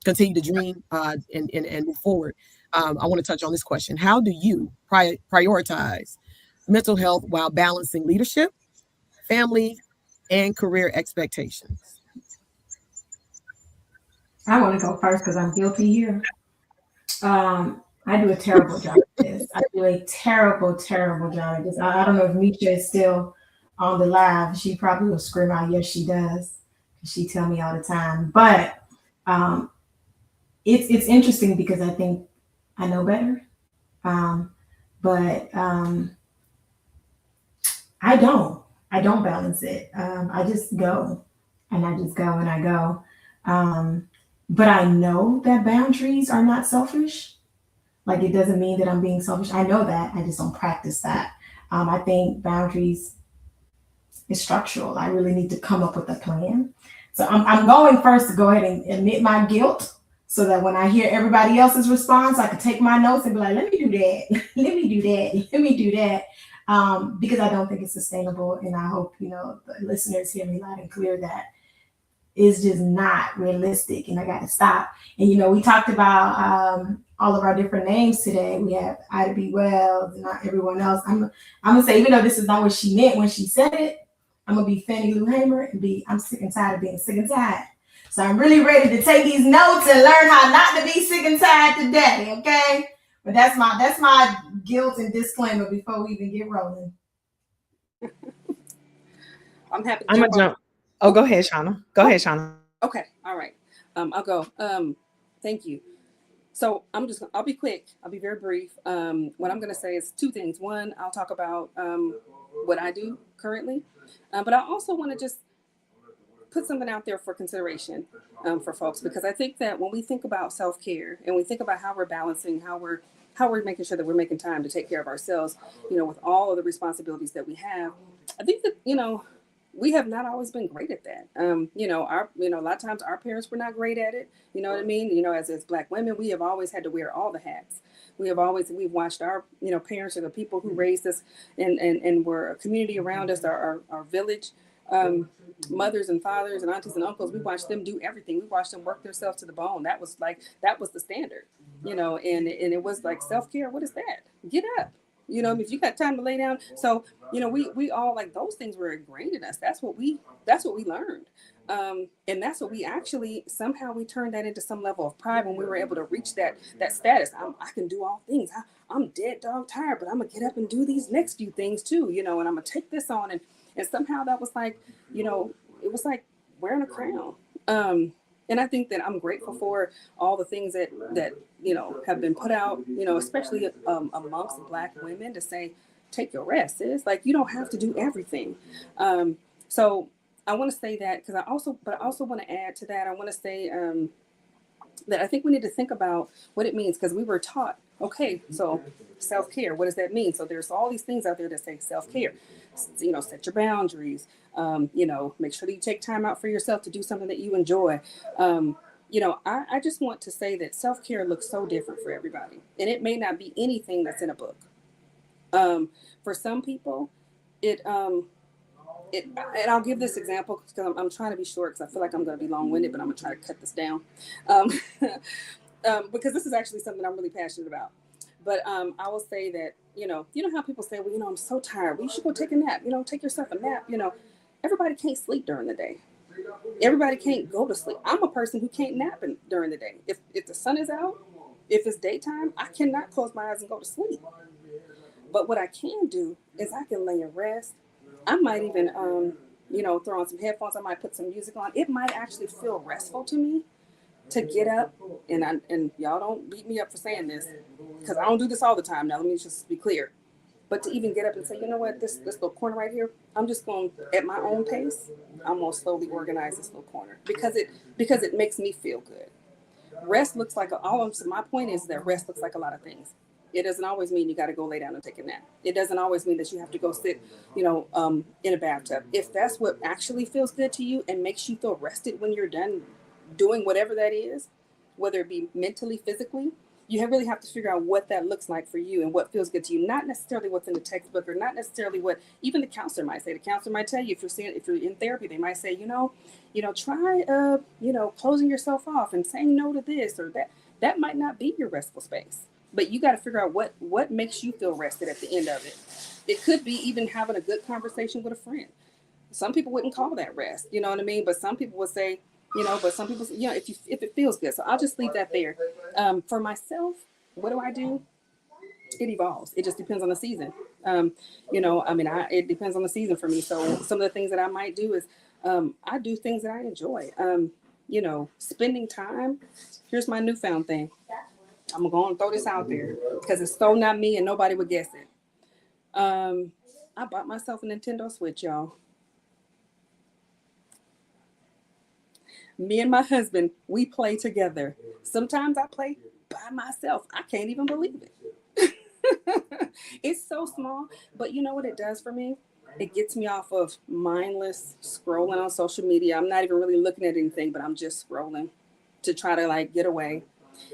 Speaker 1: continue to dream, and move forward. I want to touch on this question. How do you prioritize mental health while balancing leadership, family, and career expectations?
Speaker 4: I want to go first because I'm guilty here. I do a terrible job at this. I do a terrible, terrible job at this. I don't know if Misha is still on the live. She probably will scream out, yes, she does. She tell me all the time. But it's interesting because I think I know better. But I don't balance it. I just go and I just go and I go. But I know that boundaries are not selfish. Like, it doesn't mean that I'm being selfish. I know that. I just don't practice that. I think boundaries is structural. I really need to come up with a plan. So I'm going first to go ahead and admit my guilt so that when I hear everybody else's response, I can take my notes and be like, let me do that. Let me do that. Let me do that. Because I don't think it's sustainable. And I hope, the listeners hear me loud and clear that is just not realistic, and I got to stop. And we talked about all of our different names today. We have Ida B. Wells and not everyone else. I'm gonna say, even though this is not what she meant when she said it, I'm gonna be Fannie Lou Hamer and I'm sick and tired of being sick and tired. So I'm really ready to take these notes and learn how not to be sick and tired today, okay? But that's my guilt and disclaimer before we even get rolling.
Speaker 5: I'm happy to
Speaker 2: I'm gonna jump. Oh, go ahead, Shauna. Go ahead, Shauna.
Speaker 5: Okay, all right. I'll go. Thank you. So I'll be quick. I'll be very brief. What I'm going to say is two things. One, I'll talk about what I do currently, but I also want to just put something out there for consideration for folks, because I think that when we think about self-care and we think about how we're balancing, how we're making sure that we're making time to take care of ourselves, with all of the responsibilities that we have, I think that, we have not always been great at that. A lot of times our parents were not great at it. You know what I mean? As Black women, we have always had to wear all the hats. We've watched our, parents or the people who raised us and were a community around us, our village, mothers and fathers and aunties and uncles. We watched them do everything. We watched them work themselves to the bone. That was the standard, and it was like self-care. What is that? Get up. If you got time to lay down. So, we all, like, those things were ingrained in us. That's what we learned. And that's what we actually, somehow we turned that into some level of pride when we were able to reach that status. I can do all things. I'm dead dog tired, but I'm gonna get up and do these next few things too, and I'm gonna take this on. And somehow that was like, it was like wearing a crown. And I think that I'm grateful for all the things that have been put out, especially amongst Black women, to say, take your rest, sis. Like, you don't have to do everything. So I want to say that, because I also want to add to that. I want to say that I think we need to think about what it means, because we were taught, okay, so self-care, what does that mean? So there's all these things out there that say self-care, set your boundaries, make sure that you take time out for yourself to do something that you enjoy. I just want to say that self-care looks so different for everybody, and it may not be anything that's in a book. For some people, and I'll give this example because I'm trying to be short, because I feel like I'm going to be long-winded, but I'm going to try to cut this down, because this is actually something I'm really passionate about. But I will say that, how people say, well, I'm so tired. Well, you should go take a nap. Take yourself a nap. Everybody can't sleep during the day. Everybody can't go to sleep. I'm a person who can't nap during the day. If the sun is out, if it's daytime, I cannot close my eyes and go to sleep. But what I can do is I can lay and rest. I might even, throw on some headphones. I might put some music on. It might actually feel restful to me to get up, and y'all don't beat me up for saying this, because I don't do this all the time. Now, let me just be clear. But to even get up and say, you know what, this little corner right here, I'm just going, at my own pace, I'm going to slowly organize this little corner, because it makes me feel good. Rest looks like, my point is that rest looks like a lot of things. It doesn't always mean you got to go lay down and take a nap. It doesn't always mean that you have to go sit, in a bathtub. If that's what actually feels good to you and makes you feel rested when you're done doing whatever that is, whether it be mentally, physically, you really have to figure out what that looks like for you and what feels good to you. Not necessarily what's in the textbook, or not necessarily what even the counselor might say. The counselor might tell you, if you're in therapy, they might say, try, closing yourself off and saying no to this or that. That might not be your restful space, but you got to figure out what makes you feel rested at the end of it. It could be even having a good conversation with a friend. Some people wouldn't call that rest, you know what I mean? But some people would say, but some people, if it feels good. So I'll just leave that there. For myself, what do? It evolves. It just depends on the season. It depends on the season for me. So some of the things that I might do is, I do things that I enjoy. Spending time. Here's my newfound thing. I'm going to throw this out there because it's so not me and nobody would guess it. I bought myself a Nintendo Switch, y'all. Me and my husband, we play together. Sometimes I play by myself. I can't even believe it. It's so small, but you know what it does for me? It gets me off of mindless scrolling on social media. I'm not even really looking at anything, but I'm just scrolling to try to get away.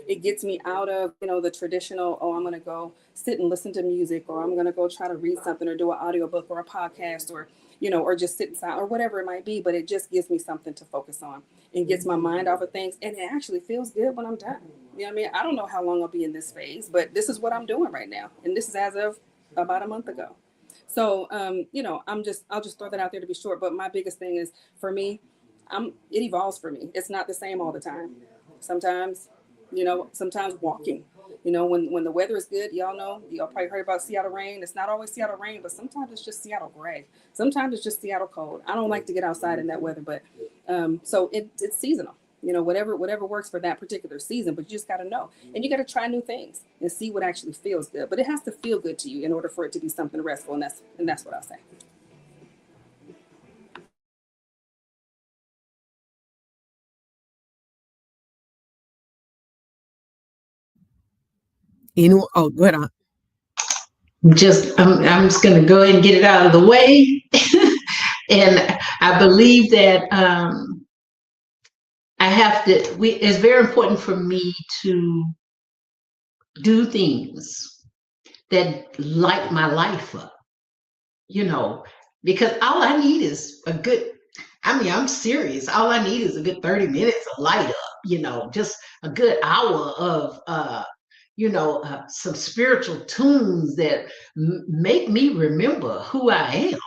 Speaker 5: It gets me out of, the traditional, I'm going to go sit and listen to music, or I'm going to go try to read something or do an audiobook or a podcast, or just sit inside or whatever it might be. But it just gives me something to focus on and gets my mind off of things. And it actually feels good when I'm done. You know what I mean? I don't know how long I'll be in this phase, but this is what I'm doing right now. And this is as of about a month ago. So, I'll just throw that out there to be short. But my biggest thing is, for me, it evolves for me. It's not the same all the time. Sometimes, sometimes walking. When the weather is good, y'all probably heard about Seattle rain. It's not always Seattle rain, but sometimes it's just Seattle gray. Sometimes it's just Seattle cold. I don't like to get outside in that weather, but so it's seasonal. Whatever works for that particular season, but you just got to know, and you got to try new things and see what actually feels good. But it has to feel good to you in order for it to be something restful, and that's what I'll say.
Speaker 1: Oh, go ahead on.
Speaker 3: I'm just going to go ahead and get it out of the way. And I believe that it's very important for me to do things that light my life up, because all I need is I'm serious. All I need is a good 30 minutes of light up, just a good hour of, some spiritual tunes that make me remember who I am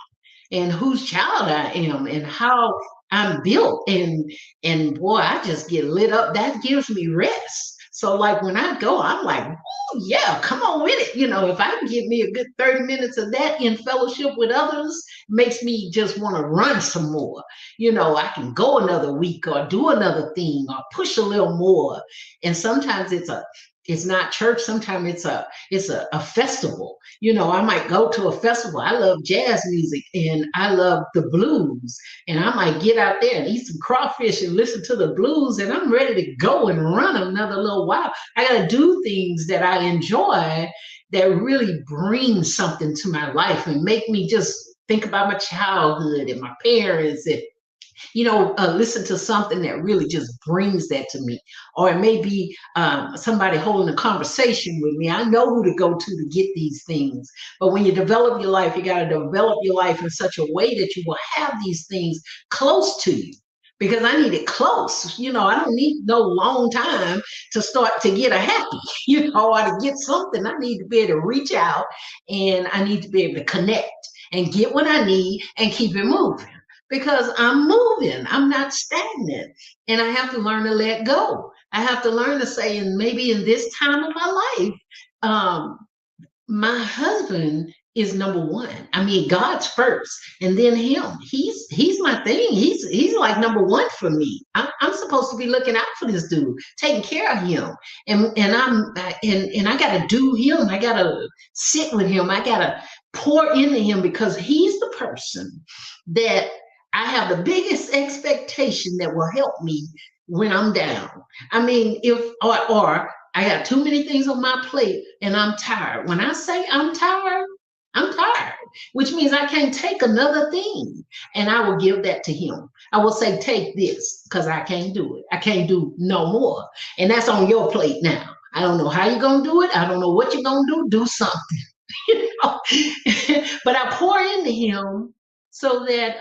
Speaker 3: and whose child I am and how I'm built. And boy, I just get lit up. That gives me rest. So like when I go, I'm like, oh yeah, come on with it. If I can get me a good 30 minutes of that in fellowship with others, makes me just want to run some more. I can go another week or do another thing or push a little more. And sometimes it's not church. Sometimes it's a festival. I might go to a festival. I love jazz music and I love the blues. And I might get out there and eat some crawfish and listen to the blues. And I'm ready to go and run another little while. I got to do things that I enjoy that really bring something to my life and make me just think about my childhood and my parents and listen to something that really just brings that to me. Or it may be somebody holding a conversation with me. I know who to go to get these things. But when you develop your life, you got to develop your life in such a way that you will have these things close to you. Because I need it close. I don't need no long time to start to get a happy, or to get something. I need to be able to reach out and I need to be able to connect and get what I need and keep it moving. Because I'm moving, I'm not stagnant. And I have to learn to let go. I have to learn to say, and maybe in this time of my life, my husband is number one. I mean, God's first, and then him. He's my thing. He's like number one for me. I'm supposed to be looking out for this dude, taking care of him, and I gotta do him. I gotta sit with him. I gotta pour into him because he's the person that I have the biggest expectation that will help me when I'm down. I mean, or I got too many things on my plate and I'm tired. When I say I'm tired, which means I can't take another thing. And I will give that to him. I will say, take this because I can't do it. I can't do no more. And that's on your plate now. I don't know how you're going to do it. I don't know what you're going to do. Do something. But I pour into him so that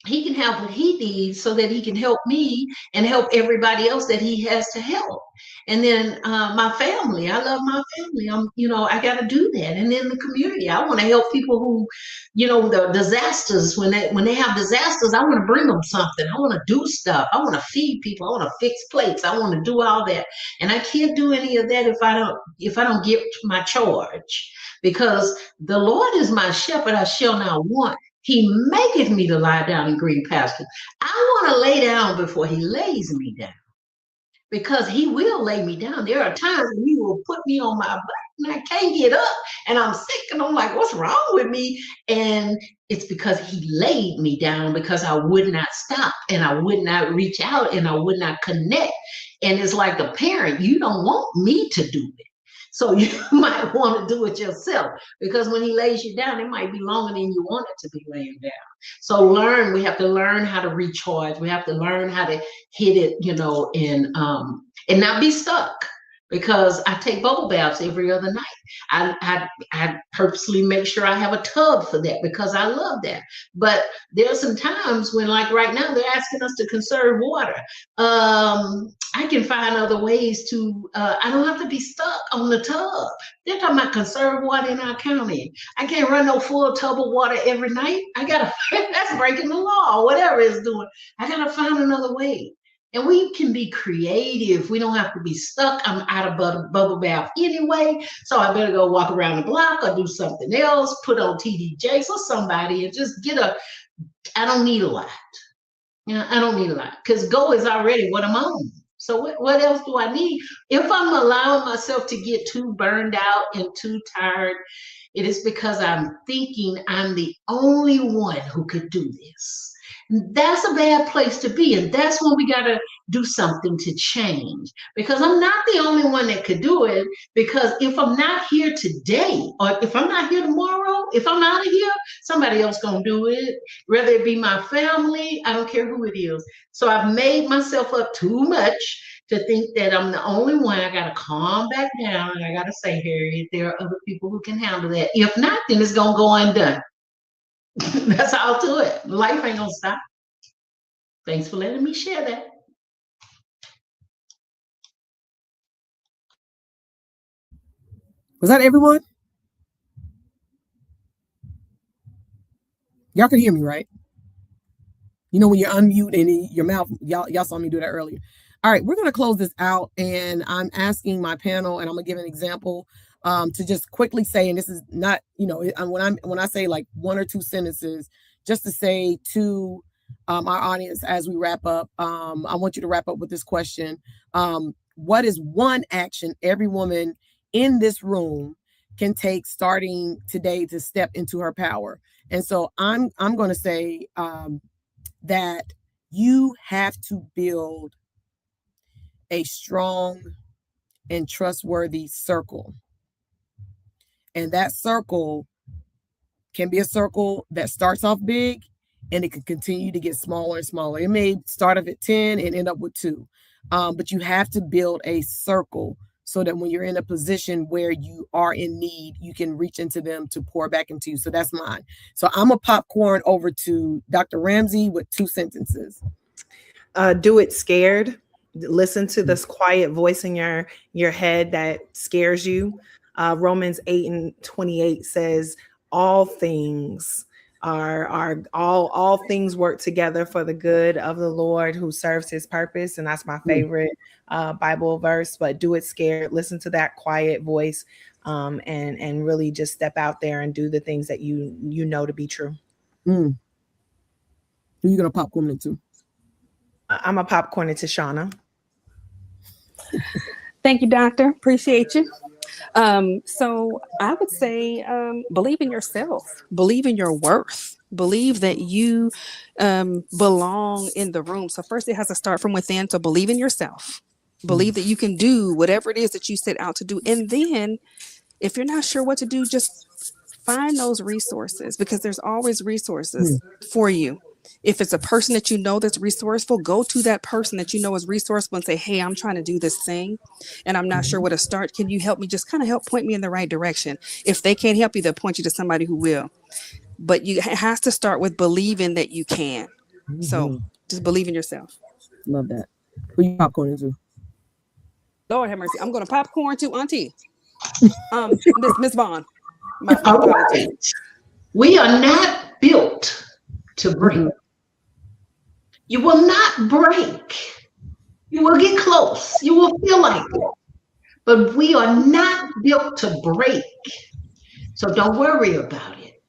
Speaker 3: he can have what he needs so that he can help me and help everybody else that he has to help. And then my family, I love my family. I got to do that. And then the community, I want to help people who, the disasters, when they have disasters, I want to bring them something. I want to do stuff. I want to feed people. I want to fix plates. I want to do all that. And I can't do any of that if I don't get my charge, because the Lord is my shepherd, I shall not want. He maketh me to lie down in green pastures. I want to lay down before he lays me down, because he will lay me down. There are times when he will put me on my back and I can't get up and I'm sick and I'm like, what's wrong with me? And it's because he laid me down, because I would not stop and I would not reach out and I would not connect. And it's like the parent, you don't want me to do it. So you might want to do it yourself, because when he lays you down, it might be longer than you want it to be laying down. So we have to learn how to recharge. We have to learn how to hit it, and not be stuck. because I take bubble baths every other night. I purposely make sure I have a tub for that because I love that. But there are some times when, like right now, they're asking us to conserve water. I can find other ways to, I don't have to be stuck on the tub. They're talking about conserve water in our county. I can't run no full tub of water every night. I gotta, that's breaking the law, whatever it's doing. I gotta find another way. And we can be creative. We don't have to be stuck. I'm out of bubble bath anyway, so I better go walk around the block or do something else, put on TDJs or somebody and just get a, I don't need a lot. I don't need a lot because go is already what I'm on. So what else do I need? If I'm allowing myself to get too burned out and too tired, it is because I'm thinking I'm the only one who could do this. That's a bad place to be. And that's when we got to do something to change, because I'm not the only one that could do it. Because if I'm not here today, or if I'm not here tomorrow, if I'm out of here, somebody else gonna do it, whether it be my family, I don't care who it is. So I've made myself up too much to think that I'm the only one. I got to calm back down and I got to say, Harriet, there are other people who can handle that. If not, then it's going to go undone. That's how I'll do it. Life ain't going to stop. Thanks for letting me share that.
Speaker 1: Was that everyone? Y'all can hear me, right? You know when you're unmute and your mouth, y'all saw me do that earlier. All right, we're going to close this out, and I'm asking my panel, and I'm going to give an example to just quickly say, and this is not, when I say like one or two sentences, just to say to our audience as we wrap up, I want you to wrap up with this question. What is one action every woman in this room can take starting today to step into her power? And so I'm going to say that you have to build a strong and trustworthy circle. And that circle can be a circle that starts off big and it can continue to get smaller and smaller. It may start off at 10 and end up with 2. But you have to build a circle so that when you're in a position where you are in need, you can reach into them to pour back into you. So that's mine. So I'm a popcorn over to Dr. Ramsey with 2 sentences.
Speaker 2: Do it scared. Listen to this quiet voice in your head that scares you. Romans 8:28 says, all things all things work together for the good of the Lord who serves his purpose. And that's my favorite Bible verse. But do it scared. Listen to that quiet voice, and really just step out there and do the things that you know to be true.
Speaker 1: Who are you gonna popcorn into?
Speaker 2: I'm a popcorn into Shauna.
Speaker 5: Thank you, Doctor. Appreciate you. So I would say believe in yourself, believe in your worth, believe that you belong in the room. So first it has to start from within. So believe in yourself, believe that you can do whatever it is that you set out to do. And then if you're not sure what to do, just find those resources, because there's always resources for you. If it's a person that you know that's resourceful, go to that person that you know is resourceful and say, hey, I'm trying to do this thing and I'm not sure where to start. Can you help me? Just kind of help point me in the right direction. If they can't help you, they'll point you to somebody who will. But it has to start with believing that you can. So just believe in yourself.
Speaker 1: Love that. Who you popcorn into?
Speaker 5: Lord have mercy. I'm going to popcorn to Auntie. Miss Vaughn.
Speaker 3: All right. We are not built to break. You will not break. You will get close. You will feel like it. But we are not built to break. So don't worry about it.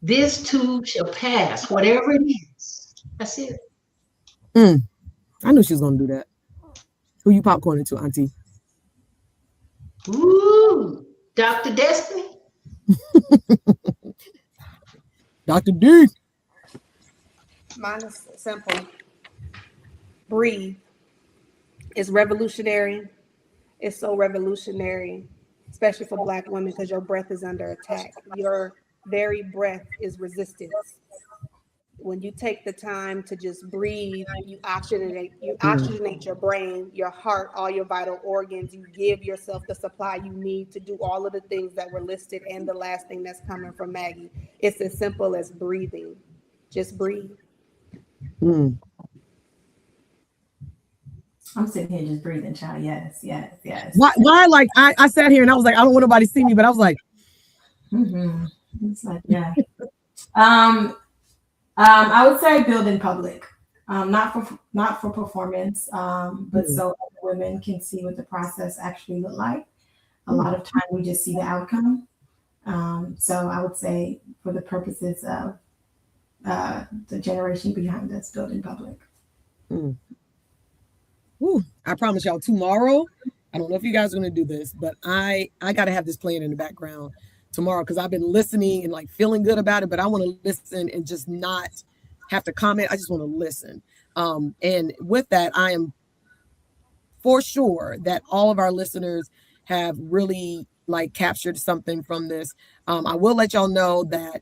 Speaker 3: This too shall pass, whatever it is. That's it.
Speaker 1: I knew she was going to do that. Who you popcorn into, Auntie?
Speaker 3: Ooh, Dr. Destiny.
Speaker 1: Dr. D.
Speaker 7: Mine is simple. Breathe. It's revolutionary. It's so revolutionary, especially for Black women, because your breath is under attack. Your very breath is resistance. When you take the time to just breathe, you oxygenate your brain, your heart, all your vital organs. You give yourself the supply you need to do all of the things that were listed. And the last thing that's coming from Maggie, it's as simple as breathing. Just breathe.
Speaker 4: I'm sitting here just breathing, child. Yes, yes, yes.
Speaker 1: Why? Like I sat here and I was like, I don't want nobody to see me, but I was like,
Speaker 4: It's like, yeah. I would say build in public, not for performance, but so other women can see what the process actually look like. A lot of time we just see the outcome. So I would say for the purposes of the generation behind us, build in public.
Speaker 1: I promise y'all tomorrow, I don't know if you guys are going to do this, but I got to have this playing in the background tomorrow because I've been listening and like feeling good about it, but I want to listen and just not have to comment. I just want to listen. And with that, I am for sure that all of our listeners have really like captured something from this. I will let y'all know that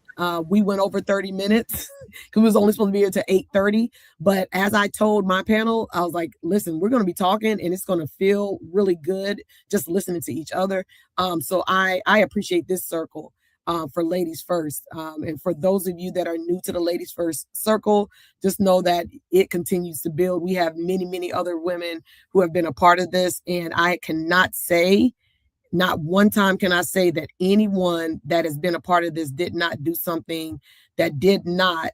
Speaker 1: we went over 30 minutes because we was only supposed to be here to 8:30. But as I told my panel, I was like, listen, we're going to be talking and it's going to feel really good just listening to each other. So I appreciate this circle for Ladies First. And for those of you that are new to the Ladies First circle, just know that it continues to build. We have many, many other women who have been a part of this. And I cannot say, not one time can I say that anyone that has been a part of this did not do something that did not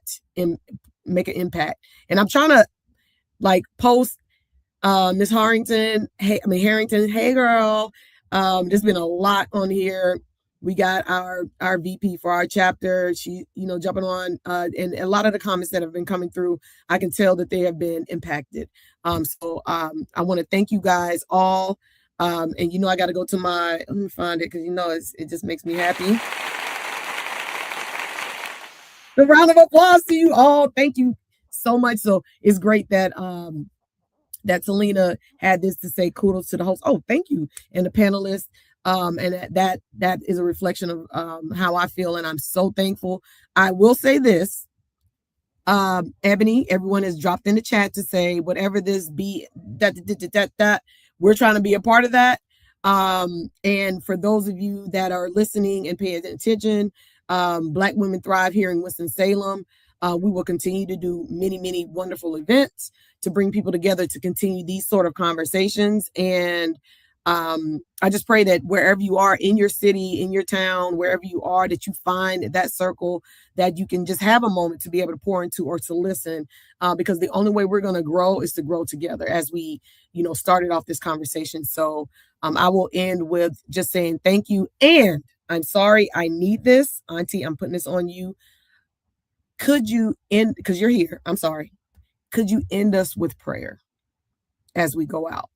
Speaker 1: make an impact. And I'm trying to like post Miss Harrington. Harrington. Hey girl. There's been a lot on here. We got our VP for our chapter. She, jumping on and a lot of the comments that have been coming through, I can tell that they have been impacted. So I want to thank you guys all. And I got to go to let me find it because it just makes me happy. The round of applause to you all. Thank you so much. So it's great that that Selena had this to say. Kudos to the host. Oh, thank you, and the panelists. And that is a reflection of how I feel, and I'm so thankful. I will say this. Ebony, everyone has dropped in the chat to say whatever this be that. We're trying to be a part of that. And for those of you that are listening and paying attention, Black Women Thrive here in Winston-Salem. We will continue to do many, many wonderful events to bring people together to continue these sort of conversations. And I just pray that wherever you are in your city, in your town, wherever you are, that you find that circle that you can just have a moment to be able to pour into or to listen, because the only way we're going to grow is to grow together as we, started off this conversation. So I will end with just saying thank you. And I'm sorry, I need this. Auntie, I'm putting this on you. Could you end, because you're here, I'm sorry. Could you end us with prayer as we go out?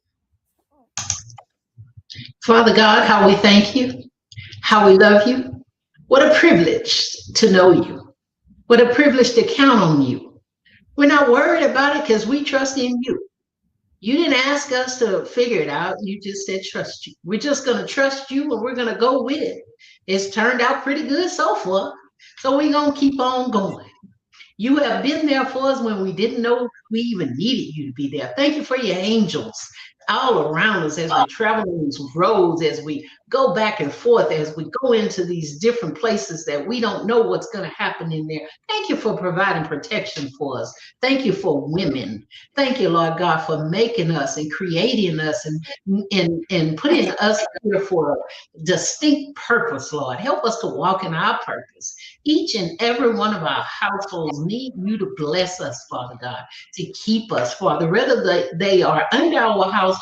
Speaker 3: Father God, how we thank you, how we love you. What a privilege to know you. What a privilege to count on you. We're not worried about it because we trust in you. You didn't ask us to figure it out. You just said trust you. We're just going to trust you and we're going to go with it. It's turned out pretty good so far. So we're going to keep on going. You have been there for us when we didn't know we even needed you to be there. Thank you for your angels all around us as we travel on these roads, as we go back and forth, as we go into these different places that we don't know what's going to happen in there. Thank you for providing protection for us. Thank you for women. Thank you, Lord God, for making us and creating us and putting us here for a distinct purpose, Lord. Help us to walk in our purpose. Each and every one of our households need you to bless us, Father God, to keep us, Father, whether they are under our household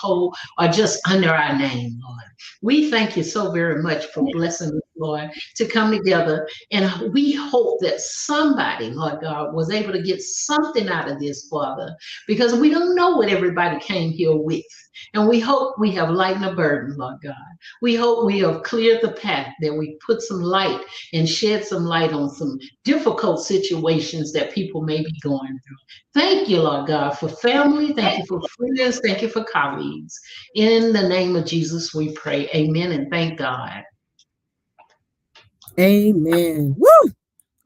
Speaker 3: or just under our name, Lord. We thank you so very much for blessing us, Lord, to come together. And we hope that somebody, Lord God, was able to get something out of this, Father, because we don't know what everybody came here with. And we hope we have lightened the burden, Lord God. We hope we have cleared the path, that we put some light and shed some light on some difficult situations that people may be going through. Thank you, Lord God, for family. Thank you for friends. Thank you for colleagues. In the name of Jesus, we pray. Amen and thank God.
Speaker 1: Amen. Woo!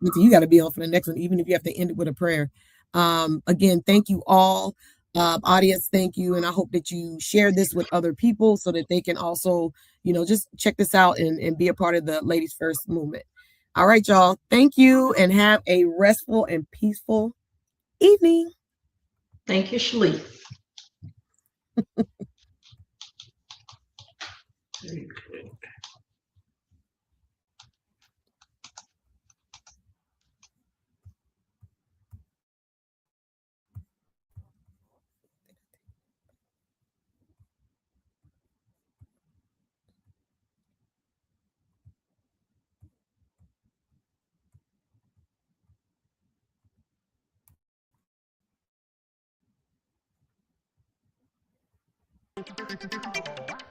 Speaker 1: You got to be on for the next one, even if you have to end it with a prayer. Again, thank you all. Audience, thank you. And I hope that you share this with other people so that they can also, just check this out and be a part of the Ladies First movement. All right, y'all. Thank you and have a restful and peaceful evening.
Speaker 3: Thank you, Shali.
Speaker 8: Thank you.